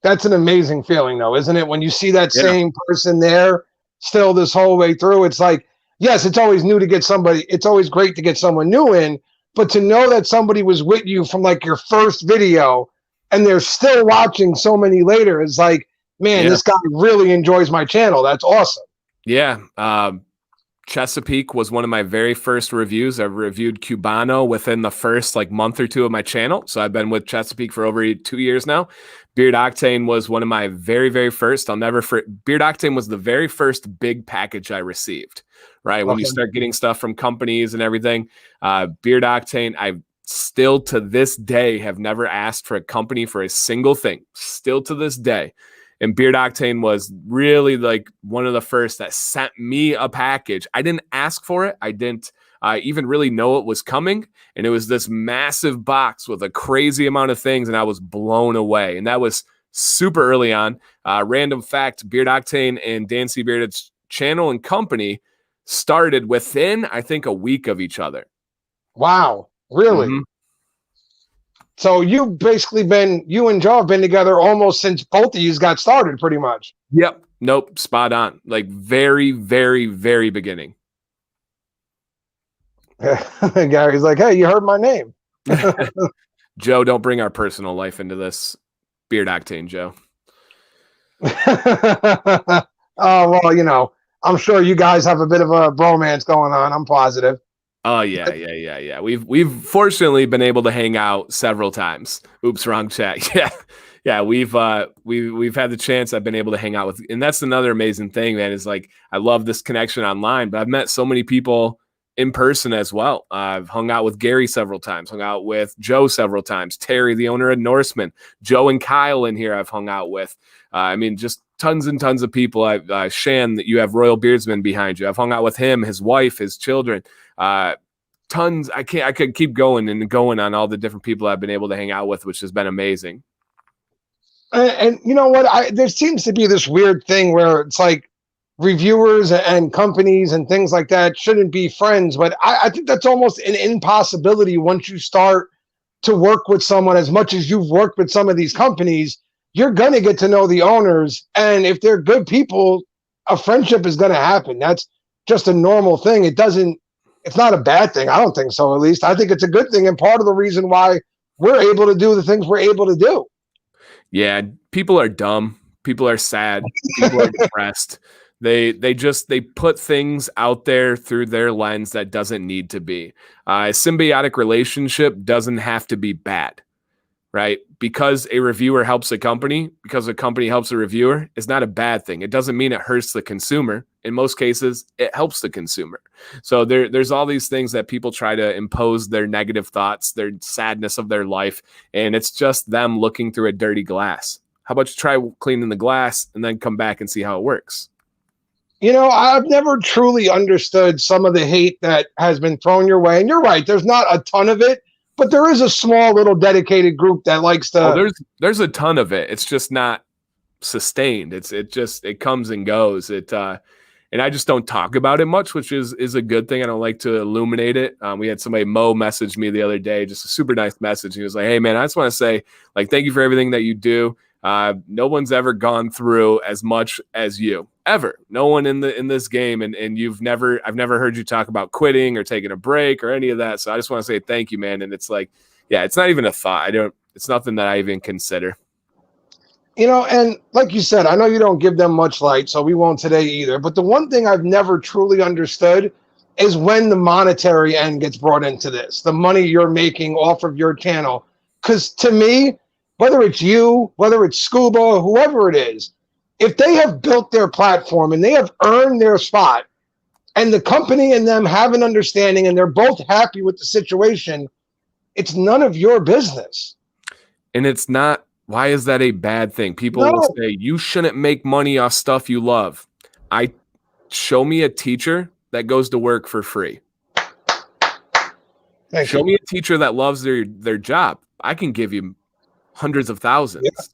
That's an amazing feeling, though, isn't it? When you see that same person there still this whole way through, it's like, yes, it's always new to get somebody. It's always great to get someone new in. But to know that somebody was with you from like your first video and they're still watching so many later is like, man, this guy really enjoys my channel. That's awesome. Yeah. Chesapeake was one of my very first reviews. I reviewed Cubano within the first like month or two of my channel. So I've been with Chesapeake for over 2 years now. Beard Octane was one of my very, very first. Beard Octane was the very first big package I received. Right. When you start getting stuff from companies and everything, Beard Octane, I still to this day have never asked for a company for a single thing. Still to this day. And Beard Octane was really like one of the first that sent me a package. I didn't ask for it. I didn't even really know it was coming. And it was this massive box with a crazy amount of things. And I was blown away. And that was super early on. Random fact, Beard Octane and Dan C. Bearded's channel and company started within, I think, a week of each other. Wow. Really? Mm-hmm. So you and Joe have been together almost since both of you got started pretty much. Yep. Nope. Spot on. Like very, very, very beginning. Gary's like, hey, you heard my name. Joe, don't bring our personal life into this. Beard Octane, Joe. Oh, well, I'm sure you guys have a bit of a bromance going on. I'm positive. Oh yeah. We've fortunately been able to hang out several times. Oops, wrong chat. Yeah. We've had the chance. I've been able to hang out with, and that's another amazing thing, man. Is like I love this connection online, but I've met so many people in person as well. I've hung out with Gary several times, hung out with Joe several times, Terry, the owner of Norseman, Joe and Kyle in here I've hung out with. I mean, just tons and tons of people. Shan, that you have Royal Beardsman behind you. I've hung out with him, his wife, his children. Tons. I could keep going and going on all the different people I've been able to hang out with, which has been amazing. And you know what? There seems to be this weird thing where it's like reviewers and companies and things like that shouldn't be friends. But I think that's almost an impossibility once you start to work with someone as much as you've worked with some of these companies. You're going to get to know the owners. And if they're good people, a friendship is going to happen. That's just a normal thing. It's not a bad thing. I don't think so, at least. I think it's a good thing. And part of the reason why we're able to do the things we're able to do. Yeah, people are dumb. People are sad. People are depressed. They put things out there through their lens that doesn't need to be. A symbiotic relationship doesn't have to be bad, right? Because a reviewer helps a company, because a company helps a reviewer, is not a bad thing. It doesn't mean it hurts the consumer. In most cases, it helps the consumer. So there's all these things that people try to impose their negative thoughts, their sadness of their life, and it's just them looking through a dirty glass. How about you try cleaning the glass and then come back and see how it works? You know, I've never truly understood some of the hate that has been thrown your way. And you're right, there's not a ton of it, but there is a small little dedicated group that likes to. Oh, there's a ton of it. It's just not sustained. It comes and goes. And I just don't talk about it much, which is a good thing. I don't like to illuminate it. We had somebody, Mo, message me the other day, just a super nice message. He was like, "Hey man, I just want to say, like, thank you for everything that you do. No one's ever gone through as much as you, ever. No one in this game, and I've never heard you talk about quitting or taking a break or any of that. So I just want to say thank you, man." And it's like, yeah, it's not even a thought. It's nothing that I even consider. You know, and like you said, I know you don't give them much light, so we won't today either. But the one thing I've never truly understood is when the monetary end gets brought into this, the money you're making off of your channel. Because to me, whether it's you, whether it's Scuba, whoever it is, if they have built their platform and they have earned their spot, and the company and them have an understanding and they're both happy with the situation, it's none of your business. And it's not. Why is that a bad thing? People will say you shouldn't make money off stuff you love. Show me a teacher that goes to work for free. Show me a teacher that loves their job. I can give you hundreds of thousands. Yeah.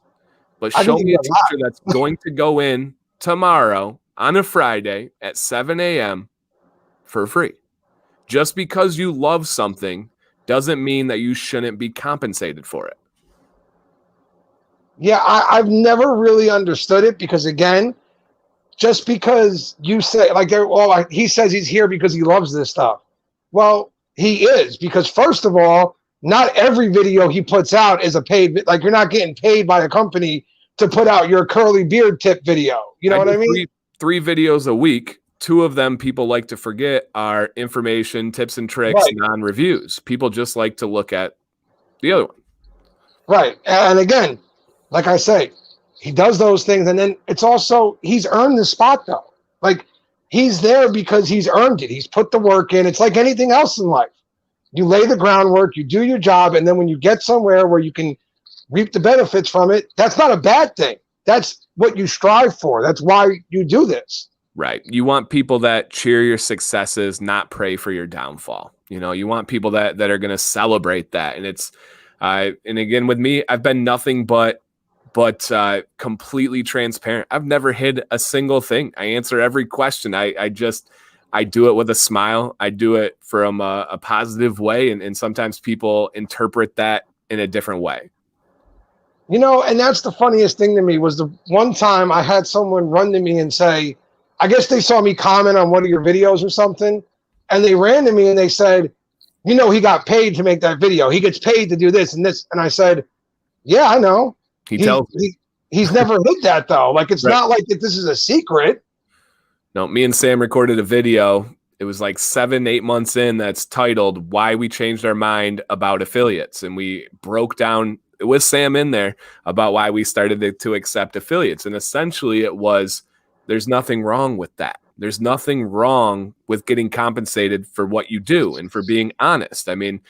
But show me a teacher that's going to go in tomorrow on a Friday at 7 a.m. for free. Just because you love something doesn't mean that you shouldn't be compensated for it. Yeah, I've never really understood it because, again, just because you say, like, he says he's here because he loves this stuff. Well, he is, because first of all, not every video he puts out is a paid, like, you're not getting paid by a company to put out your curly beard tip video. You know what I mean? Three videos a week. 2 of them people like to forget are information, tips and tricks, right, non-reviews. People just like to look at the other one. Right. And again, like I say, he does those things, and then it's also, he's earned the spot, though. Like, he's there because he's earned it. He's put the work in. It's like anything else in life. You lay the groundwork, you do your job, and then when you get somewhere where you can reap the benefits from it, that's not a bad thing. That's what you strive for. That's why you do this. Right. You want people that cheer your successes, not pray for your downfall. You know, you want people that are going to celebrate that. And it's, and again, with me, I've been nothing but completely transparent. I've never hid a single thing. I answer every question. I do it with a smile. I do it from a positive way. And sometimes people interpret that in a different way. You know, and that's the funniest thing to me was the one time I had someone run to me and say, I guess they saw me comment on one of your videos or something. And they ran to me and they said, you know, he got paid to make that video. He gets paid to do this and this. And I said, yeah, I know. He's never hit that, though. Like, it's right. Not like that this is a secret. No, me and Sam recorded a video. It was like 7-8 months in that's titled Why We Changed Our Mind About Affiliates. And we broke down with Sam in there about why we started to accept affiliates. And essentially it was, there's nothing wrong with that. There's nothing wrong with getting compensated for what you do and for being honest. I mean,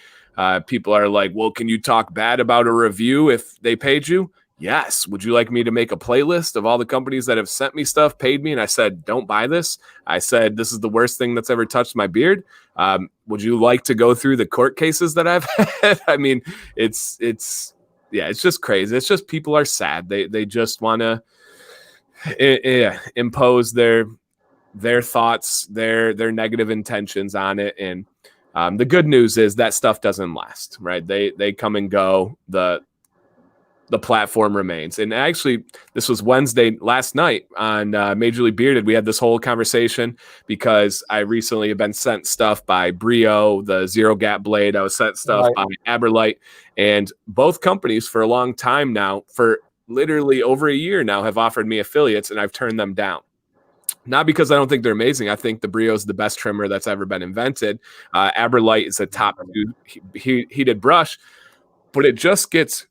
people are like, well, can you talk bad about a review if they paid you? Yes. Would you like me to make a playlist of all the companies that have sent me stuff, paid me, and I said, don't buy this? I said, this is the worst thing that's ever touched my beard. Would you like to go through the court cases that I've had? I mean, it's just crazy. It's just people are sad. They just want to impose their thoughts, their negative intentions on it. And the good news is that stuff doesn't last, right? They come and go. The platform remains. And actually, this was Wednesday last night on Major League Bearded. We had this whole conversation because I recently have been sent stuff by Brio, the Zero Gap Blade. I was sent stuff by Aberlite, and both companies for a long time now, for literally over a year now, have offered me affiliates, and I've turned them down. Not because I don't think they're amazing. I think the Brio is the best trimmer that's ever been invented. Aberlite is a top heated brush, but it just gets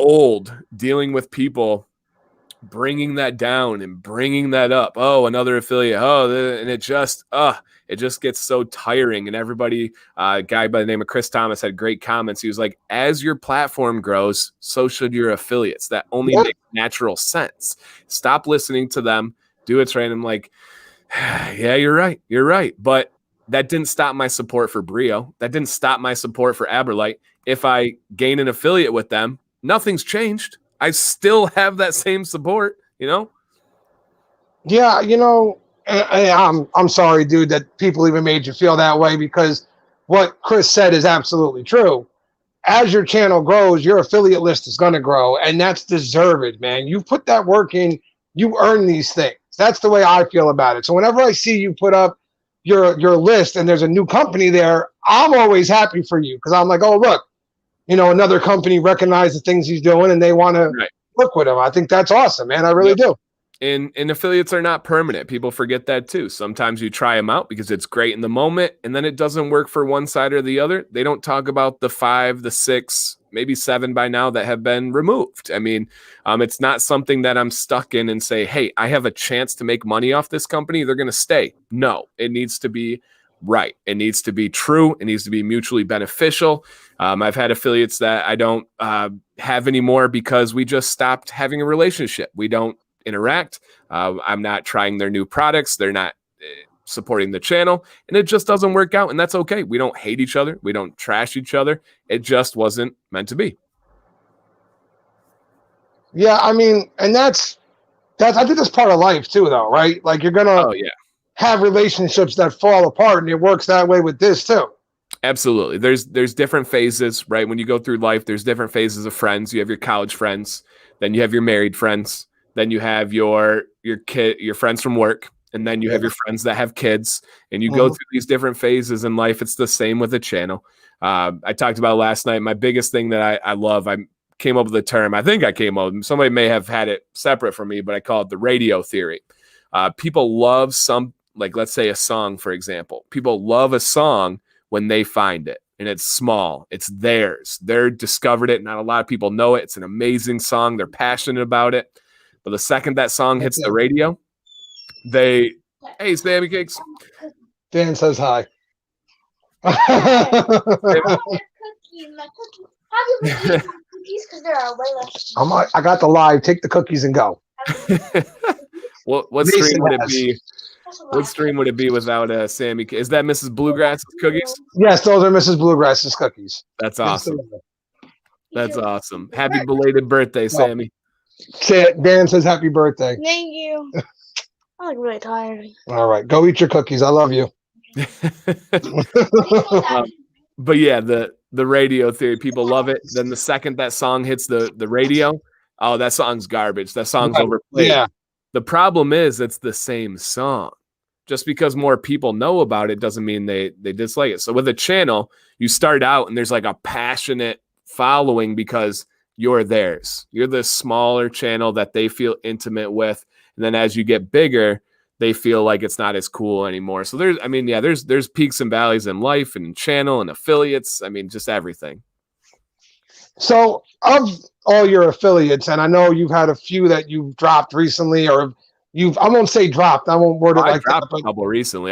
old dealing with people bringing that down and bringing that up. Oh, another affiliate. Oh, and it just gets so tiring. And everybody, a guy by the name of Chris Thomas had great comments. He was like, as your platform grows, so should your affiliates. That only makes natural sense. Stop listening to them. Do it right. I'm like, yeah, you're right. You're right. But that didn't stop my support for Brio. That didn't stop my support for Aberlite. If I gain an affiliate with them, nothing's changed. I still have that same support, Yeah, I'm sorry, dude, that people even made you feel that way, because what Chris said is absolutely true. As your channel grows, your affiliate list is going to grow, and that's deserved, man. You put that work in, you earn these things. That's the way I feel about it. So whenever I see you put up your list and there's a new company there, I'm always happy for you, because I'm like, oh, look, another company recognized the things he's doing and they want to work with him. I think that's awesome, man. I really do. And affiliates are not permanent. People forget that too. Sometimes you try them out because it's great in the moment, and then it doesn't work for one side or the other. They don't talk about the 5, the 6, maybe 7 by now that have been removed. I mean, it's not something that I'm stuck in and say, hey, I have a chance to make money off this company. They're going to stay. No, it needs to be right. It needs to be true. It needs to be mutually beneficial. I've had affiliates that I don't have anymore because we just stopped having a relationship. We don't interact. I'm not trying their new products. They're not supporting the channel, and it just doesn't work out. And that's okay. We don't hate each other. We don't trash each other. It just wasn't meant to be. Yeah. I mean, and that's, I think that's part of life too, though, right? Like you're going to have relationships that fall apart, and it works that way with this too. Absolutely. There's different phases, right? When you go through life, there's different phases of friends. You have your college friends, then you have your married friends, then you have your friends from work, and then you have your friends that have kids, and you go through these different phases in life. It's the same with a channel. I talked about last night. My biggest thing that I love, I came up with a term. I think I came up, somebody may have had it separate from me, but I call it the radio theory. People love like let's say a song, for example. People love a song when they find it, and it's small, it's theirs. They're discovered it. Not a lot of people know it. It's an amazing song. They're passionate about it. But the second that song hits the radio, hey, Sammy Cakes. Dan says hi. Cookies, because there are way less. I got the live. Take the cookies and go. What stream would it be? What stream would it be without Sammy? Is that Mrs. Bluegrass's cookies? Yes, those are Mrs. Bluegrass's cookies. That's awesome. That's awesome. Happy belated birthday, Sammy. Dan says happy birthday. Thank you. I'm like really tired. All right, go eat your cookies. I love you. But yeah, the radio theory, people love it. Then the second that song hits the radio, oh, that song's garbage. That song's overplayed. Yeah. The problem is it's the same song. Just because more people know about it doesn't mean they dislike it. So with a channel, you start out and there's like a passionate following because you're theirs. You're the smaller channel that they feel intimate with. And then as you get bigger, they feel like it's not as cool anymore. So there's peaks and valleys in life and in channel and affiliates. I mean, just everything. So of all your affiliates, and I know you've had a few that you've dropped recently or I won't say dropped. I won't word it I like that. dropped But a couple recently.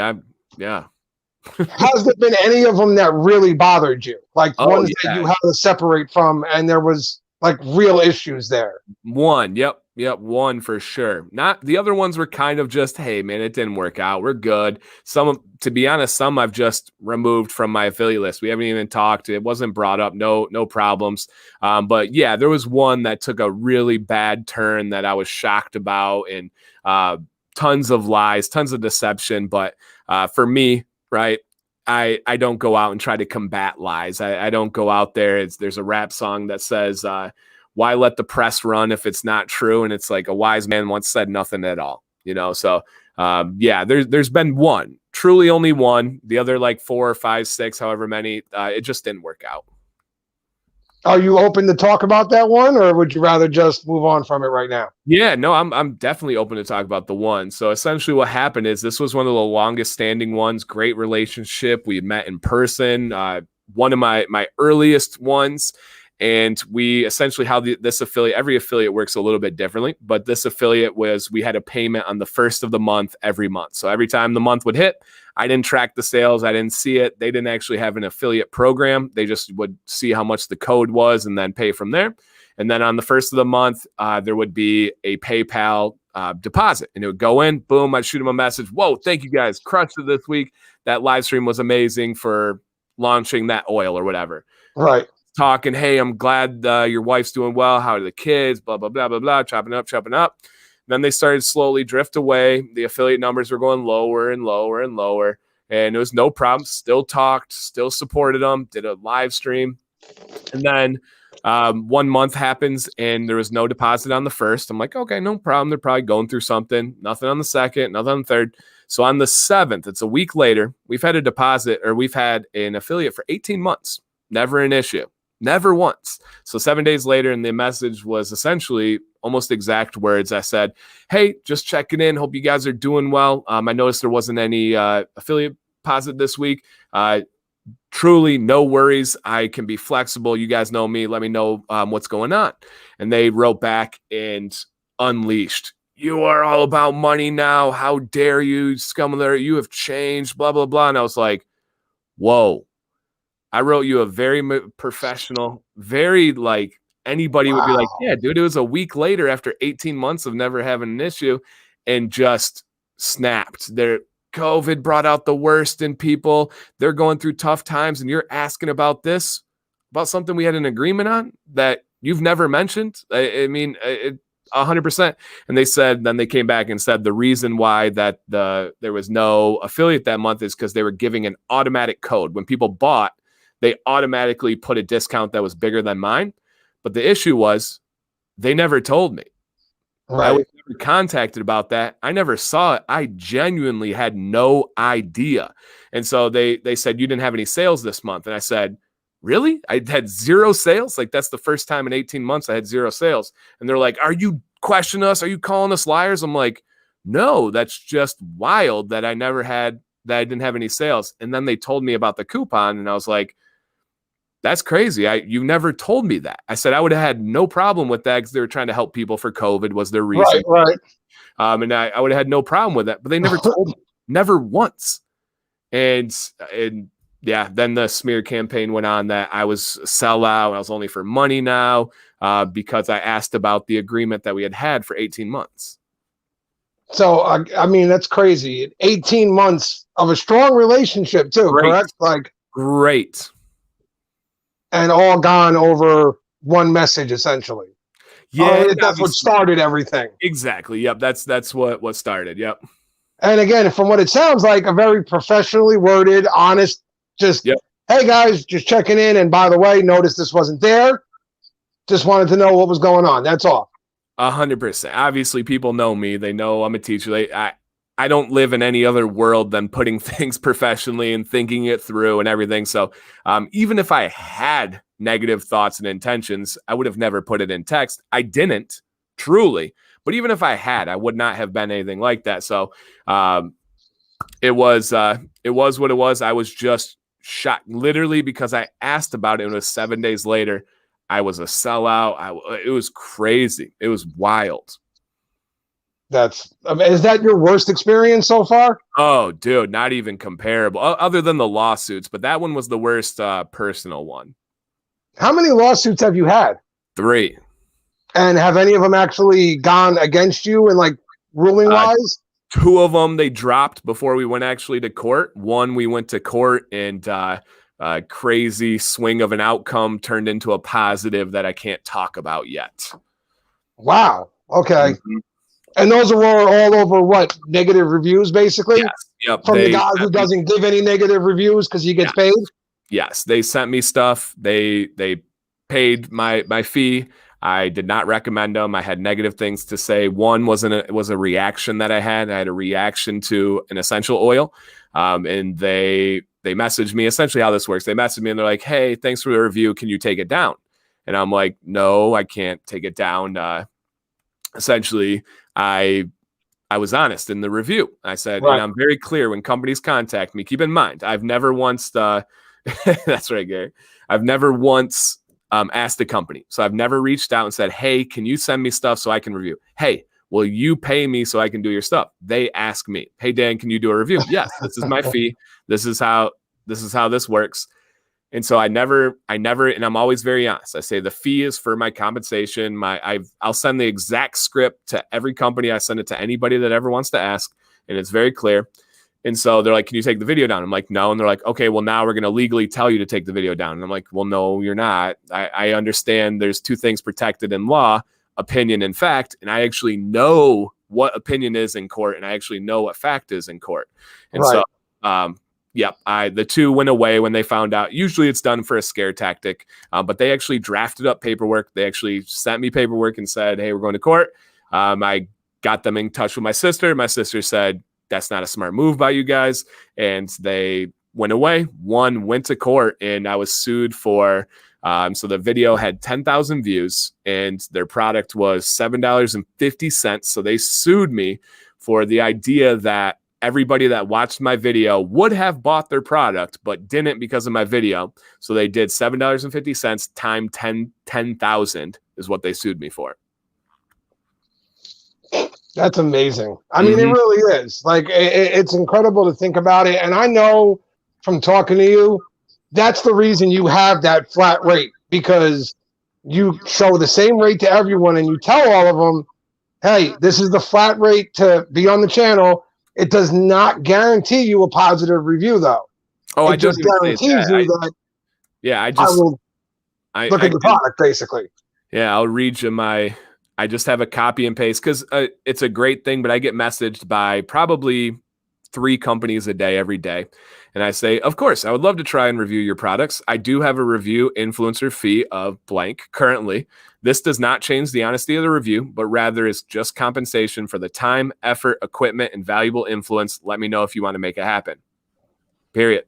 Yeah. has there been any of them that really bothered you? Like Oh, ones that yeah. you had to separate from and there was like real issues there? One. Yep. One for sure. Not the other ones were kind of just, hey, man, it didn't work out. We're good. To be honest, some I've just removed from my affiliate list. We haven't even talked. It wasn't brought up. No problems. But yeah, there was one that took a really bad turn that I was shocked about, and tons of lies, tons of deception. But for me, right, I don't go out and try to combat lies. I don't go out there. There's a rap song that says, why let the press run if it's not true? And it's like a wise man once said nothing at all, So yeah, there's been one, truly only one. The other like 4 or 5, 6, however many, it just didn't work out. Are you open to talk about that one, or would you rather just move on from it right now? Yeah, no, I'm definitely open to talk about the one. So essentially what happened is this was one of the longest standing ones, great relationship. We met in person, one of my earliest ones. And we essentially, how this affiliate, every affiliate works a little bit differently, but this affiliate we had a payment on the first of the month every month. So every time the month would hit, I didn't track the sales. I didn't see it. They didn't actually have an affiliate program. They just would see how much the code was and then pay from there. And then on the first of the month, there would be a PayPal deposit, and it would go in, boom, I'd shoot them a message. Whoa, thank you guys. Crushed it this week. That live stream was amazing for launching that oil or whatever. Right. Talking, hey, I'm glad your wife's doing well. How are the kids? Blah, blah, blah, blah, blah. Chopping up. Then they started slowly drift away. The affiliate numbers were going lower and lower and lower. And it was no problem. Still talked, still supported them, did a live stream. And then 1 month happens and there was no deposit on the first. I'm like, okay, no problem. They're probably going through something. Nothing on the second, nothing on the third. So on the 7th, it's a week later, we've had an affiliate for 18 months. Never an issue. Never once. So 7 days later, and the message was essentially almost exact words. I said, hey, just checking in. Hope you guys are doing well. I noticed there wasn't any affiliate deposit this week. Truly, no worries. I can be flexible. You guys know me. Let me know what's going on. And they wrote back and unleashed. You are all about money now. How dare you, scum of the earth. You have changed, blah, blah, blah. And I was like, whoa. I wrote you a very professional, very like anybody would be like, yeah, dude, it was a week later after 18 months of never having an issue, and just snapped. Their COVID brought out the worst in people. They're going through tough times, and you're asking about something we had an agreement on that you've never mentioned. I mean, 100%. And then they came back and said the reason why that there was no affiliate that month is because they were giving an automatic code. When people bought, they automatically put a discount that was bigger than mine. But the issue was they never told me. Right. I was never contacted about that. I never saw it. I genuinely had no idea. And so they said, you didn't have any sales this month. And I said, really? I had 0 sales? Like, that's the first time in 18 months I had 0 sales. And they're like, are you questioning us? Are you calling us liars? I'm like, no, that's just wild that I didn't have any sales. And then they told me about the coupon, and I was like, that's crazy. You never told me that. I said I would have had no problem with that because they were trying to help people for COVID was their reason. Right. And I would have had no problem with that, but they never told me, never once. And yeah, then the smear campaign went on that I was a sellout. I was only for money now because I asked about the agreement that we had for 18 months. So, I mean, that's crazy. 18 months of a strong relationship too, correct? Like, great. And all gone over one message, essentially. Yeah, that's what started everything. Exactly. Yep. That's what started. Yep. And again, from what it sounds like, a very professionally worded, honest, just, hey guys, just checking in. And by the way, notice this wasn't there. Just wanted to know what was going on. That's all. 100%. Obviously, people know me. They know I'm a teacher. I don't live in any other world than putting things professionally and thinking it through and everything. So even if I had negative thoughts and intentions, I would have never put it in text. I didn't, truly. But even if I had, I would not have been anything like that. So it was what it was. I was just shocked, literally, because I asked about it. And it was 7 days later. I was a sellout. It was crazy. It was wild. Is that your worst experience so far? Oh, dude, not even comparable other than the lawsuits, but that one was the worst personal one. How many lawsuits have you had? 3. And have any of them actually gone against you and like ruling wise? 2 of them they dropped before we went actually to court. One we went to court and crazy swing of an outcome turned into a positive that I can't talk about yet. Wow. Okay. Mm-hmm. And those are all over what? Negative reviews, basically? Yes. Yep. From the guy who doesn't give any negative reviews because he gets paid? Yes. They sent me stuff. They paid my fee. I did not recommend them. I had negative things to say. One was a reaction that I had. I had a reaction to an essential oil. And they messaged me. Essentially how this works. They messaged me and they're like, hey, thanks for the review. Can you take it down? And I'm like, no, I can't take it down. Essentially, I was honest in the review. I said, right. And I'm very clear when companies contact me. Keep in mind, I've never once that's right, Gary. I've never once asked a company. So I've never reached out and said, hey, can you send me stuff so I can review? Hey, will you pay me so I can do your stuff? They ask me, hey, Dan, can you do a review? Yes, this is my fee. This is how this works. And so I never, and I'm always very honest. I say the fee is for my compensation. I'll send the exact script to every company. I send it to anybody that ever wants to ask, and it's very clear. And so they're like, can you take the video down? I'm like, no. And they're like, okay, well, now we're going to legally tell you to take the video down. And I'm like, well, no, you're not. I understand there's 2 things protected in law, opinion and fact. And I actually know what opinion is in court, and I actually know what fact is in court. And right. So, the 2 went away when they found out. Usually it's done for a scare tactic, but they actually drafted up paperwork. They actually sent me paperwork and said, hey, we're going to court. I got them in touch with my sister. My sister said, that's not a smart move by you guys. And they went away. One went to court, and I was sued for, so the video had 10,000 views and their product was $7.50. So they sued me for the idea that everybody that watched my video would have bought their product, but didn't because of my video. So they did $7.50 times 10,000 is what they sued me for. That's amazing. I mean, It really is. Like, it's incredible to think about it. And I know from talking to you, that's the reason you have that flat rate, because you show the same rate to everyone and you tell all of them, hey, this is the flat rate to be on the channel. It does not guarantee you a positive review, though. Oh, it just guarantees you that. Yeah, I will look at the product, basically. Yeah, I'll read you I just have a copy and paste because it's a great thing, but I get messaged by probably 3 companies a day every day. And I say, of course, I would love to try and review your products. I do have a review influencer fee of blank currently. This does not change the honesty of the review, but rather is just compensation for the time, effort, equipment, and valuable influence. Let me know if you want to make it happen. Period.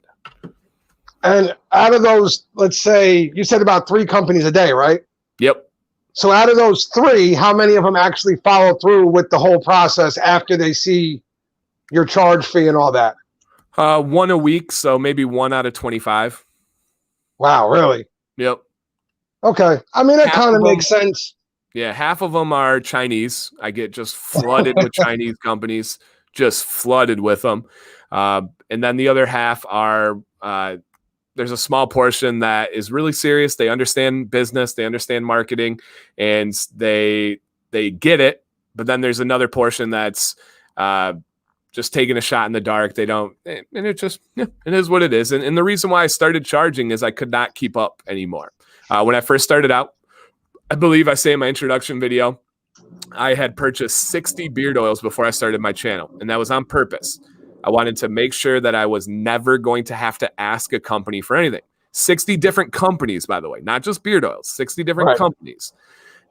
And out of those, let's say you said about 3 companies a day, right? Yep. So out of those 3, how many of them actually follow through with the whole process after they see your charge fee and all that? 1 a week, so maybe 1 out of 25. Wow, really? Yep. Okay. I mean, that kind of makes sense. Yeah, half of them are Chinese. I get just flooded with Chinese companies, just flooded with them. And then the other half are there's a small portion that is really serious. They understand business, they understand marketing, and they get it. But then there's another portion that's just taking a shot in the dark. They don't, and it just, it is what it is. And the reason why I started charging is I could not keep up anymore. When I first started out, I believe I say in my introduction video, I had purchased 60 beard oils before I started my channel, and that was on purpose. I wanted to make sure that I was never going to have to ask a company for anything. 60 different companies, by the way, not just beard oils, 60 different companies.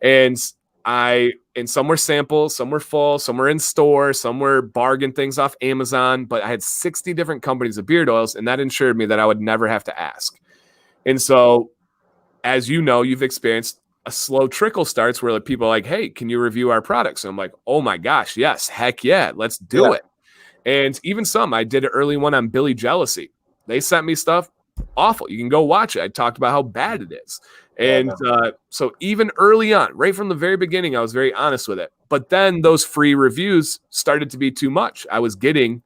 And some were samples, some were full, some were in store, some were bargain things off Amazon, but I had 60 different companies of beard oils, and that ensured me that I would never have to ask. And so, as you know, you've experienced a slow trickle starts where people are like, hey, can you review our products? And I'm like, oh my gosh, yes, heck yeah, let's do it. And even I did an early one on Billy Jealousy. They sent me stuff awful. You can go watch it. I talked about how bad it is. And so even early on, right from the very beginning, I was very honest with it. But then those free reviews started to be too much. I was getting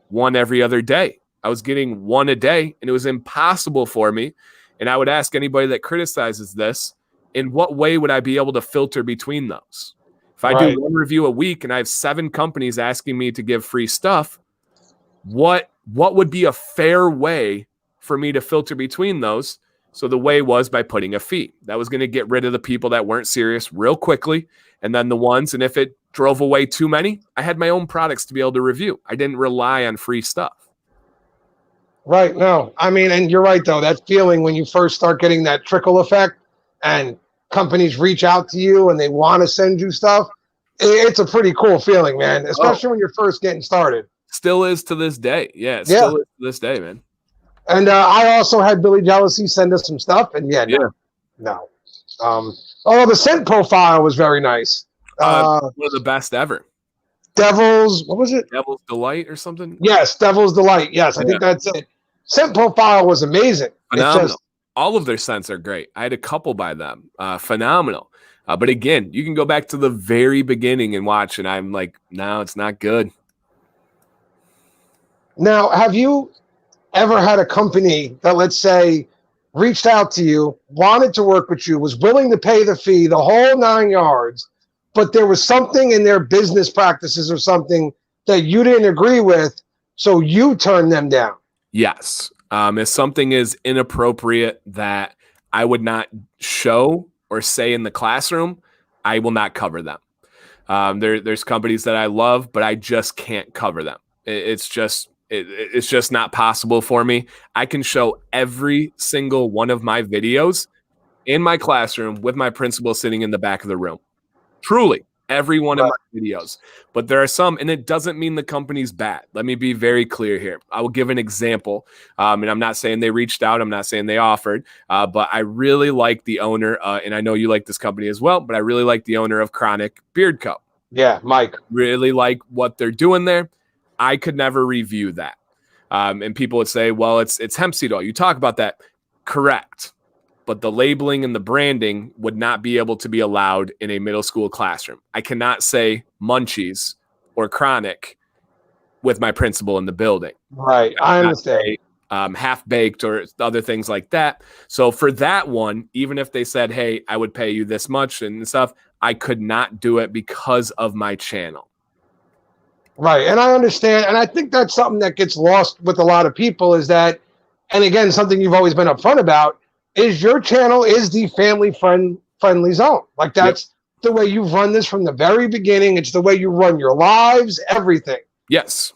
one every other day. I was getting one a day, and it was impossible for me. And I would ask anybody that criticizes this, in what way would I be able to filter between those? If I do one review a week and I have 7 companies asking me to give free stuff, what would be a fair way for me to filter between those? So the way was by putting a fee. That was going to get rid of the people that weren't serious real quickly. And then the ones, and if it drove away too many, I had my own products to be able to review. I didn't rely on free stuff. Right. No, I mean, and you're right, though. That feeling when you first start getting that trickle effect and companies reach out to you and they want to send you stuff, it's a pretty cool feeling, man, especially when you're first getting started. Still is to this day. Yeah, still is to this day, man. And I also had Billy Jealousy send us some stuff, and no. The scent profile was very nice. One of the best ever. Devil's, what was it? Devil's Delight or something? Yes, Devil's Delight. Yes, I think that's it. Scent profile was amazing. Phenomenal. All of their scents are great. I had a couple by them. Phenomenal. But again, you can go back to the very beginning and watch, and I'm like, no, it's not good. Now, have you ever had a company that, let's say, reached out to you, wanted to work with you, was willing to pay the fee, the whole 9 yards, but there was something in their business practices or something that you didn't agree with, so you turned them down? Yes. If something is inappropriate that I would not show or say in the classroom, I will not cover them. There's companies that I love, but I just can't cover them. It's just not possible for me. I can show every single one of my videos in my classroom with my principal sitting in the back of the room. Truly, every one of my videos. But there are some, and it doesn't mean the company's bad. Let me be very clear here. I will give an example. And I'm not saying they reached out. I'm not saying they offered. But I really like the owner, and I know you like this company as well, but I really like the owner of Chronic Beard Co. Yeah, Mike. Really like what they're doing there. I could never review that. And people would say, well, it's hemp seed oil. You talk about that. Correct. But the labeling and the branding would not be able to be allowed in a middle school classroom. I cannot say Munchies or Chronic with my principal in the building. Right. I understand. Half-baked or other things like that. So for that one, even if they said, hey, I would pay you this much and stuff, I could not do it because of my channel. Right. And I understand. And I think that's something that gets lost with a lot of people is that, and again, something you've always been upfront about, is your channel is the family friendly zone. Like that's the way you've run this from the very beginning. It's the way you run your lives, everything. Yes.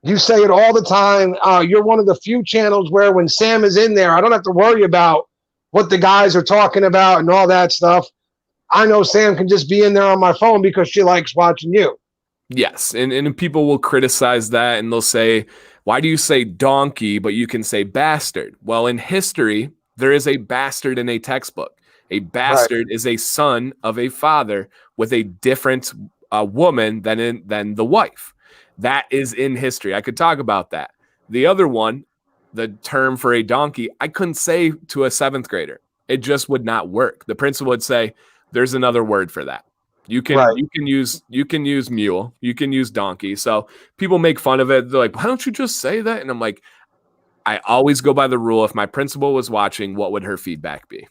You say it all the time. You're one of the few channels where when Sam is in there, I don't have to worry about what the guys are talking about and all that stuff. I know Sam can just be in there on my phone because she likes watching you. Yes. And people will criticize that and they'll say, why do you say donkey, but you can say bastard? Well, in history, there is a bastard in a textbook. A bastard is a son of a father with a different woman than the wife. That is in history. I could talk about that. The other one, the term for a donkey, I couldn't say to a 7th grader. It just would not work. The principal would say, there's another word for that. You can use mule, you can use donkey. So people make fun of it. They're like, why don't you just say that? And I'm like, I always go by the rule. If my principal was watching, what would her feedback be?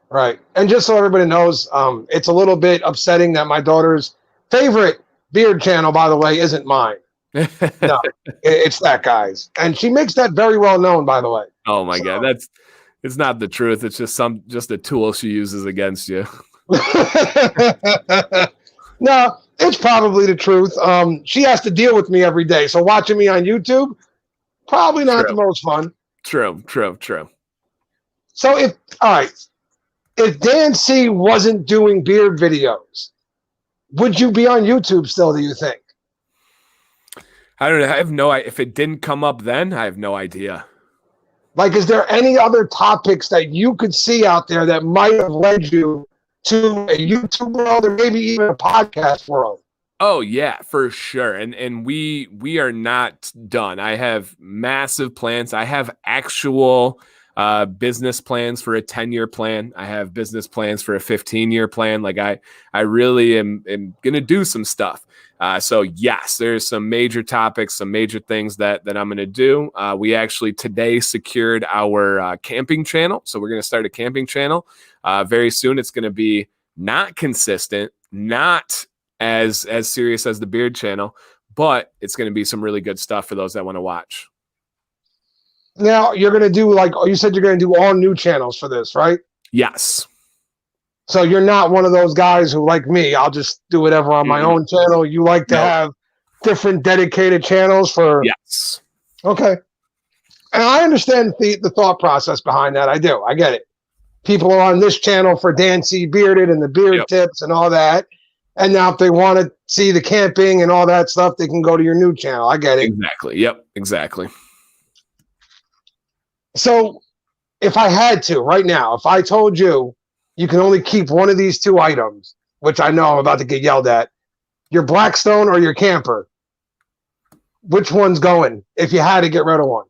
Right. And just so everybody knows, it's a little bit upsetting that my daughter's favorite beard channel, by the way, isn't mine. No, it's that guy's. And she makes that very well known, by the way. Oh my God. It's not the truth. It's just a tool she uses against you. No, it's probably the truth. She has to deal with me every day. So watching me on YouTube, probably not the most fun. True. So if Dan C wasn't doing beard videos, would you be on YouTube still, do you think? I don't know. I have no idea. If it didn't come up then, I have no idea. Like, is there any other topics that you could see out there that might have led you to a YouTube world or maybe even a podcast world? Oh yeah, for sure. And we are not done. I have massive plans. I have actual business plans for a 10-year plan. I have business plans for a 15-year plan. Like I really am going to do some stuff. So yes, there's some major topics, some major things that I'm going to do. We actually today secured our camping channel. So we're going to start a camping channel very soon. It's going to be not consistent, not as serious as the Beard channel, but it's going to be some really good stuff for those that want to watch. Now you're going to do, like you said, you're going to do all new channels for this, right? Yes. So you're not one of those guys who, like me, I'll just do whatever on my own channel. You like to have different dedicated channels for. Yes. Okay. And I understand the thought process behind that. I do. I get it. People are on this channel for Dan C. Bearded and the beard tips and all that. And now if they want to see the camping and all that stuff, they can go to your new channel. I get it. Exactly. Yep. Exactly. So if I had to right now, if I told you you can only keep one of these two items, which I know I'm about to get yelled at, your Blackstone or your camper, which one's going if you had to get rid of one?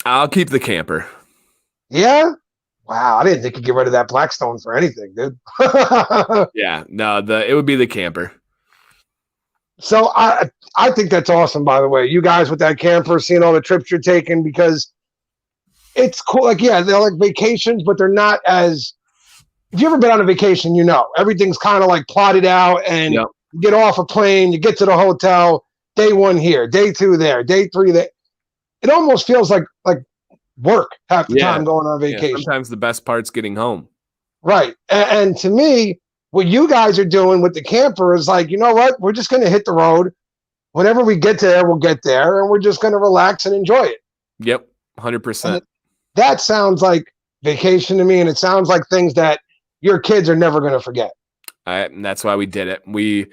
I'll keep the camper. Yeah? Wow, I didn't think you'd get rid of that Blackstone for anything, dude. Yeah, no, it would be the camper. So I think that's awesome, by the way. You guys with that camper, seeing all the trips you're taking, because it's cool. Like, yeah, they're like vacations, but they're not as. If you ever been on a vacation, you know everything's kind of like plotted out, and you get off a plane, you get to the hotel, day 1 here, day 2 there, day 3 there. It almost feels like work half the time going on vacation. Yeah, sometimes the best part's getting home. Right. And to me, what you guys are doing with the camper is like, you know what? We're just going to hit the road. Whenever we get there, we'll get there, and we're just going to relax and enjoy it. Yep, 100%. That sounds like vacation to me, and it sounds like things that your kids are never going to forget. And that's why we did it. We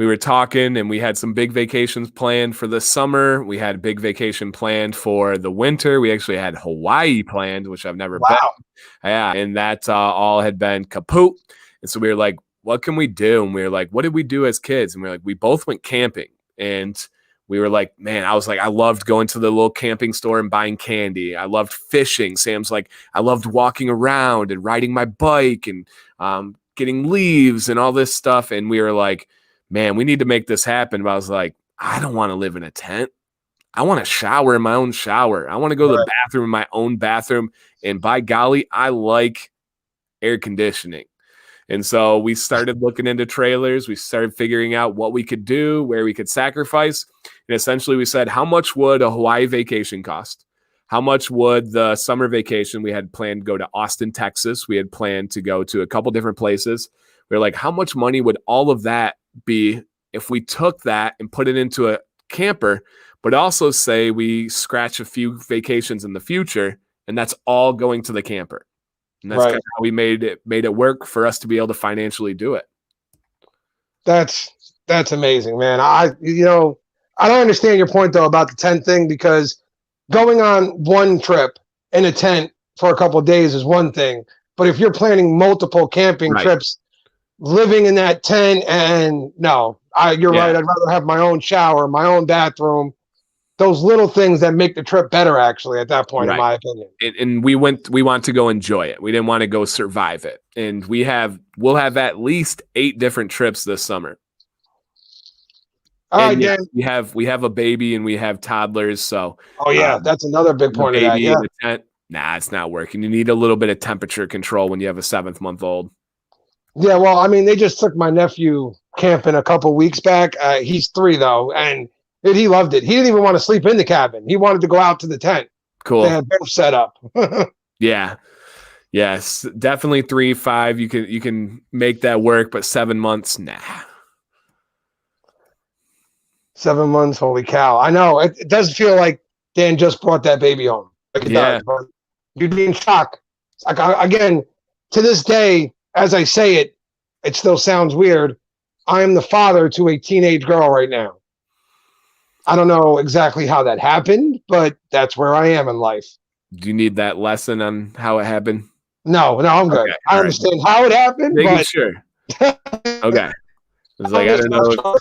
were talking, and we had some big vacations planned for the summer. We had a big vacation planned for the winter. We actually had Hawaii planned, which I've never been. Yeah, and that all had been kaput. And so we were like, what can we do? And we were like, what did we do as kids? And we were like, we both went camping. And we were like, man, I was like, I loved going to the little camping store and buying candy. I loved fishing. Sam's like, I loved walking around and riding my bike and getting leaves and all this stuff. And we were like, man, we need to make this happen. But I was like, I don't want to live in a tent. I want to shower in my own shower. I want to go to the bathroom in my own bathroom. And by golly, I like air conditioning. And so we started looking into trailers. We started figuring out what we could do, where we could sacrifice. And essentially we said, how much would a Hawaii vacation cost? How much would the summer vacation? We had planned to go to Austin, Texas. We had planned to go to a couple different places. We were like, how much money would all of that be if we took that and put it into a camper, but also say we scratch a few vacations in the future, and that's all going to the camper. And that's kind of how we made it work for us to be able to financially do it. That's amazing, man. I don't understand your point though about the tent thing, because going on one trip in a tent for a couple of days is one thing, but if you're planning multiple camping trips, living in that tent, and you're right. I'd rather have my own shower, my own bathroom. Those little things that make the trip better, actually, at that point, in my opinion. And we want to go enjoy it. We didn't want to go survive it. And we'll have at least 8 different trips this summer. All right, Dan. We have a baby and we have toddlers. So that's another big point of that. In the tent, it's not working. You need a little bit of temperature control when you have a 7-month-old. Yeah, well, I mean, they just took my nephew camping a couple weeks back. He's 3 though, and he loved it. He didn't even want to sleep in the cabin. He wanted to go out to the tent. Cool. They had both set up. Yeah. Yes, definitely 3, 5. You can make that work, but 7 months, nah. 7 months, holy cow! I know it does feel like Dan just brought that baby home. Like it does, but you'd be in shock. Like again, to this day, as I say it, it still sounds weird. I am the father to a teenage girl right now. I don't know exactly how that happened, but that's where I am in life. Do you need that lesson on how it happened? No, I'm good. Okay, I understand how it happened. Making but sure. Okay. It's like, I don't know.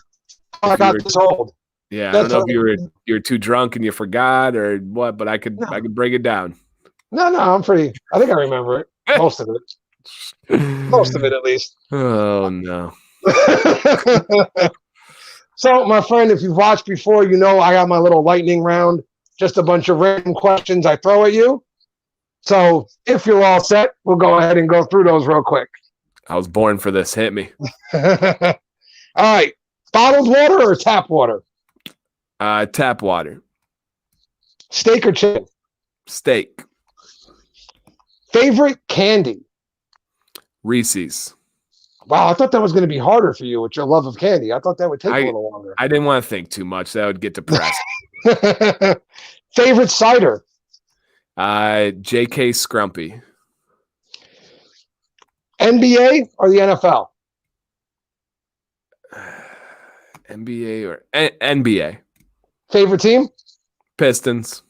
I got this old. Yeah, I don't know if you were too drunk and you forgot or what, but I could break it down. No, I'm pretty. I think I remember it. Most of it. Most of it, at least. Oh no. So, my friend, if you've watched before, you know I got my little lightning round. Just a bunch of random questions I throw at you. So, if you're all set, we'll go ahead and go through those real quick. I was born for this. Hit me. All right. Bottled water or tap water? Tap water. Steak or chicken? Steak. Favorite candy? Reese's. Wow, I thought that was going to be harder for you with your love of candy. I thought that would take a little longer. I didn't want to think too much. That would get depressed. Favorite cider? J.K. Scrumpy. NBA or the NFL? NBA or NBA. Favorite team? Pistons.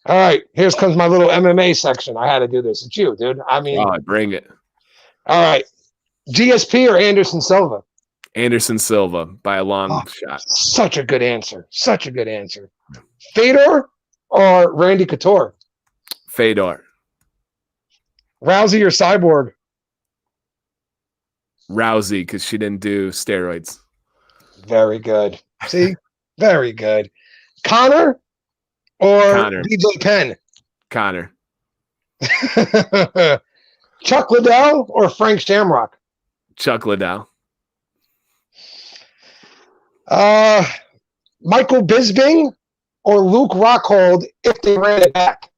All right, here comes my little MMA section. I had to do this. It's you, dude. I mean, Bring it. all right. GSP or Anderson Silva? Anderson Silva by a long shot. Such a good answer. Such a good answer. Fedor or Randy Couture? Fedor. Rousey or Cyborg? Rousey, because she didn't do steroids. Very good. See? Very good. Connor or DJ Penn? Connor. Chuck Liddell or Frank Shamrock? Chuck Liddell. Michael Bisping or Luke Rockhold if they ran it back?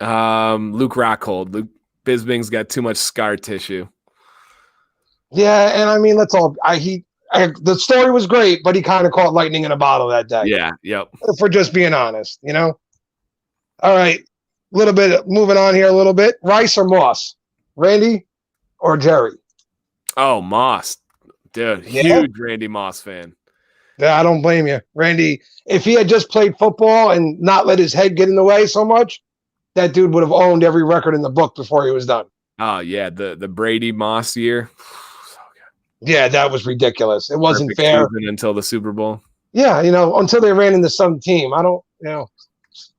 Luke Rockhold. Luke Bisping's got too much scar tissue. Yeah, and I mean, let's all. The story was great, but he kind of caught lightning in a bottle that day. Yeah, yep. If we're just being honest, you know? All right, a little bit, moving on here a little bit. Rice or Moss? Randy or Jerry? Oh, Moss. Dude, huge Randy Moss fan. Yeah, I don't blame you. Randy, if he had just played football and not let his head get in the way so much, that dude would have owned every record in the book before he was done. Oh, yeah, the Brady Moss year. Yeah, that was ridiculous. It wasn't fair. Until the Super Bowl. Yeah, until they ran into some team. I don't,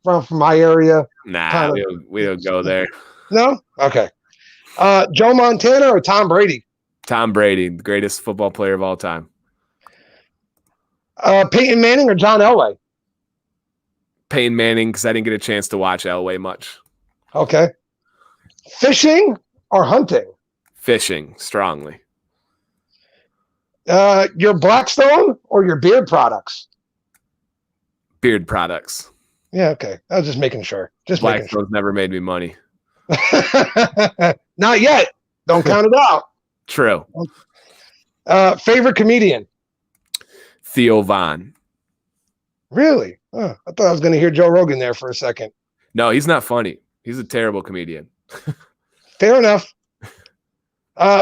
from my area. Nah, we don't go there. No? Okay. Joe Montana or Tom Brady? Tom Brady, the greatest football player of all time. Peyton Manning or John Elway? Peyton Manning, because I didn't get a chance to watch Elway much. Okay. Fishing or hunting? Fishing, strongly. Your Blackstone or your beard products? Beard products. Yeah, okay. I was just making sure. Blackstone's never made me money. Not yet. Don't count it out. True. Favorite comedian? Theo Von. Really? I thought I was going to hear Joe Rogan there for a second. No, he's not funny. He's a terrible comedian. Fair enough.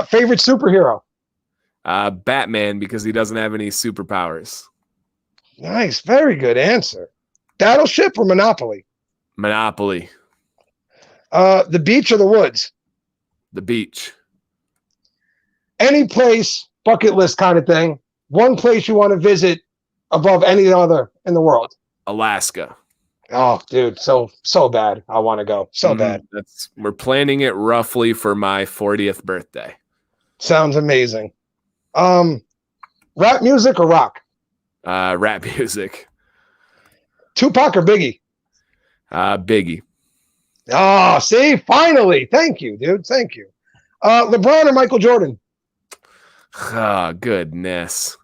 Favorite superhero? Batman, because he doesn't have any superpowers. Nice. Very good answer. Battleship or Monopoly? Monopoly. The beach or the woods? The beach. Any place, bucket list kind of thing. One place you want to visit above any other in the world? Alaska. Oh, dude, so bad. I want to go so bad. We're planning it roughly for my 40th birthday. Sounds amazing. Rap music or rock? Rap music. Tupac or Biggie? Biggie. Oh, see, finally. Thank you, dude. Thank you. LeBron or Michael Jordan? Oh, goodness.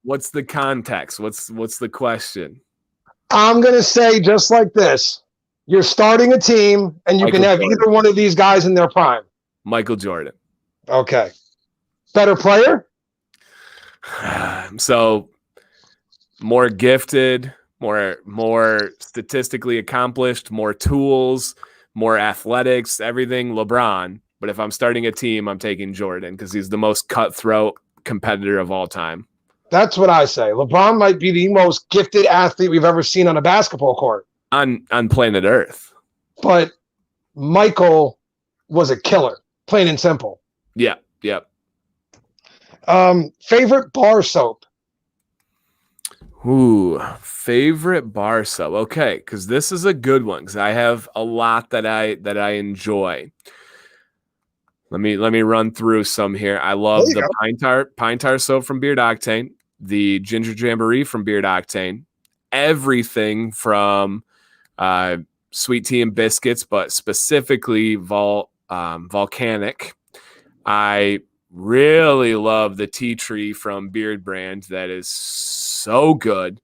What's the context? What's the question? I'm going to say just like this. You're starting a team, and you can have either one of these guys in their prime. Michael Jordan. Okay. Better player? So, more gifted, more statistically accomplished, more tools, more athletics, everything LeBron. But if I'm starting a team, I'm taking Jordan because he's the most cutthroat competitor of all time. That's what I say. LeBron might be the most gifted athlete we've ever seen on a basketball court. On planet Earth. But Michael was a killer, plain and simple. Yeah, yep. Favorite bar soap? Ooh, favorite bar sub. Okay, because this is a good one because I have a lot that I enjoy. Let me run through some here. I There love you the go. pine tar soap from Beard Octane, the ginger jamboree from Beard Octane, everything from sweet tea and biscuits, but specifically volcanic. I really love the tea tree from Beard Brand. That is so good.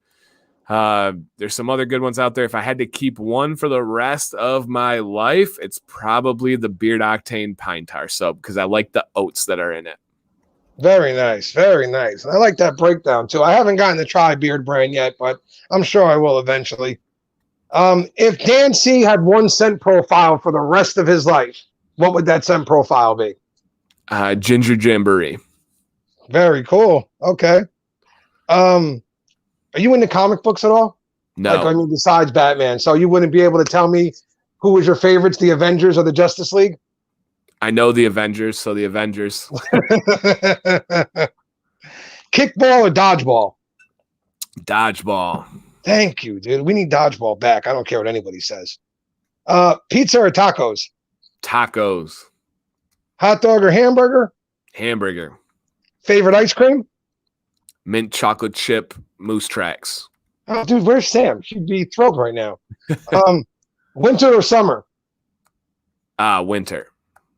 There's some other good ones out there. If I had to keep one for the rest of my life, it's probably the Beard Octane Pine Tar Soap because I like the oats that are in it. Very nice. Very nice. I like that breakdown too. I haven't gotten to try Beard Brand yet, but I'm sure I will eventually. If Dan C had one scent profile for the rest of his life, what would that scent profile be? Ginger Jamboree. Very cool. Okay. Are you into comic books at all? No, Like, I mean, besides Batman. So you wouldn't be able to tell me who was your favorites, the Avengers or the Justice League? I know the Avengers, so the Avengers. Kickball or dodgeball? Dodgeball. Thank you, dude. We need dodgeball back. I don't care what anybody says. Pizza or tacos? Tacos. Hot dog or hamburger? Hamburger. Favorite ice cream? Mint chocolate chip moose tracks. Oh, dude, where's Sam? She'd be thrilled right now. Winter or summer? Winter.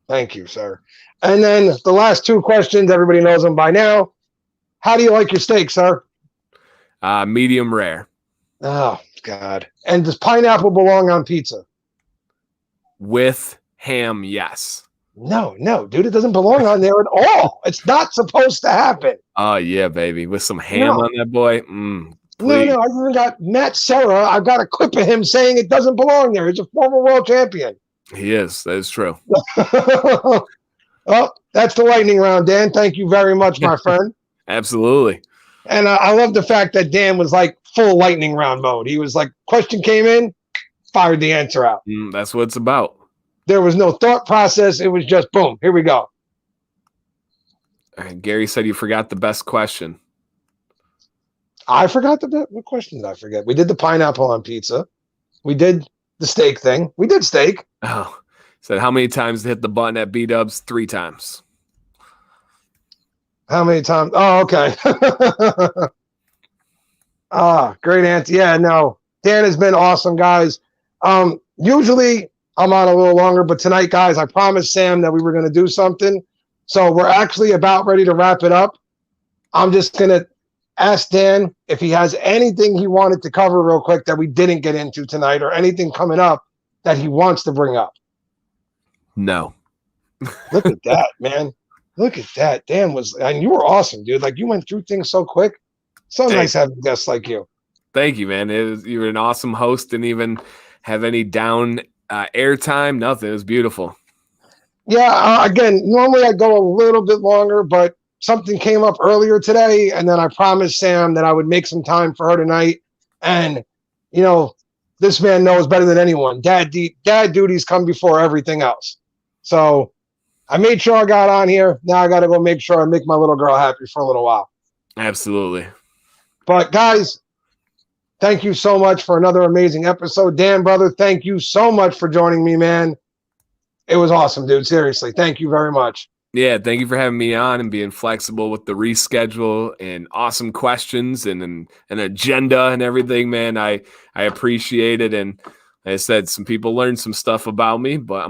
Thank you, sir. And then the last two questions, everybody knows them by now. How do you like your steak, sir? Medium rare. Oh, God. And does pineapple belong on pizza? With ham, yes. No, dude, it doesn't belong on there at all. It's not supposed to happen. Oh, yeah, baby. With some ham on that boy. No, Please. I even got Matt Serra. I've got a clip of him saying it doesn't belong there. He's a former world champion. He is. That is true. Oh, that's the lightning round, Dan. Thank you very much, my friend. Absolutely. And I love the fact that Dan was like full lightning round mode. He was like, question came in, fired the answer out. That's what it's about. There was no thought process. It was just boom. Here we go. Gary said you forgot the best question. I forgot what question did I forget? We did the pineapple on pizza. We did the steak thing. We did steak. Oh, said how many times to hit the button at B-Dubs? 3 times. How many times? Oh, okay. Great answer. Yeah, no. Dan has been awesome, guys. Usually I'm on a little longer, but tonight, guys, I promised Sam that we were going to do something. So we're actually about ready to wrap it up. I'm just going to ask Dan if he has anything he wanted to cover real quick that we didn't get into tonight or anything coming up that he wants to bring up. No. Look at that, man. Look at that. Dan and you were awesome, dude. Like, you went through things so quick. So nice having guests like you. Thank you, man. You were an awesome host. Didn't even have any down airtime. Nothing. It was beautiful. Yeah, again, normally I go a little bit longer, but something came up earlier today, and then I promised Sam that I would make some time for her tonight. And, you know, this man knows better than anyone. Dad duties come before everything else. So I made sure I got on here. Now I got to go make sure I make my little girl happy for a little while. Absolutely. But, guys, thank you so much for another amazing episode. Dan, brother, thank you so much for joining me, man. It was awesome, dude. Seriously, thank you very much. Yeah, thank you for having me on and being flexible with the reschedule and awesome questions and an agenda and everything, man. I appreciate it. And like I said, some people learned some stuff about me, but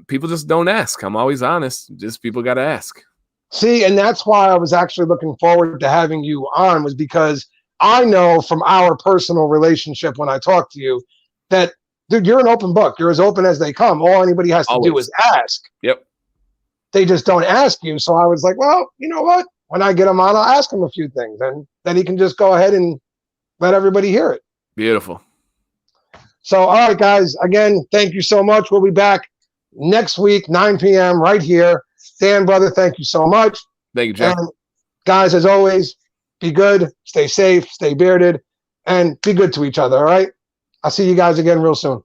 people just don't ask. I'm always honest. Just people got to ask. See, and that's why I was actually looking forward to having you on, was because I know from our personal relationship when I talk to you that, dude, you're an open book. You're as open as they come. All anybody has to do is ask. Yep. They just don't ask you. So I was like, well, you know what? When I get him on, I'll ask him a few things. And then he can just go ahead and let everybody hear it. Beautiful. So, all right, guys. Again, thank you so much. We'll be back next week, 9 p.m. right here. Dan, brother, thank you so much. Thank you, Jack. And guys, as always, be good, stay safe, stay bearded, and be good to each other, all right? I'll see you guys again real soon.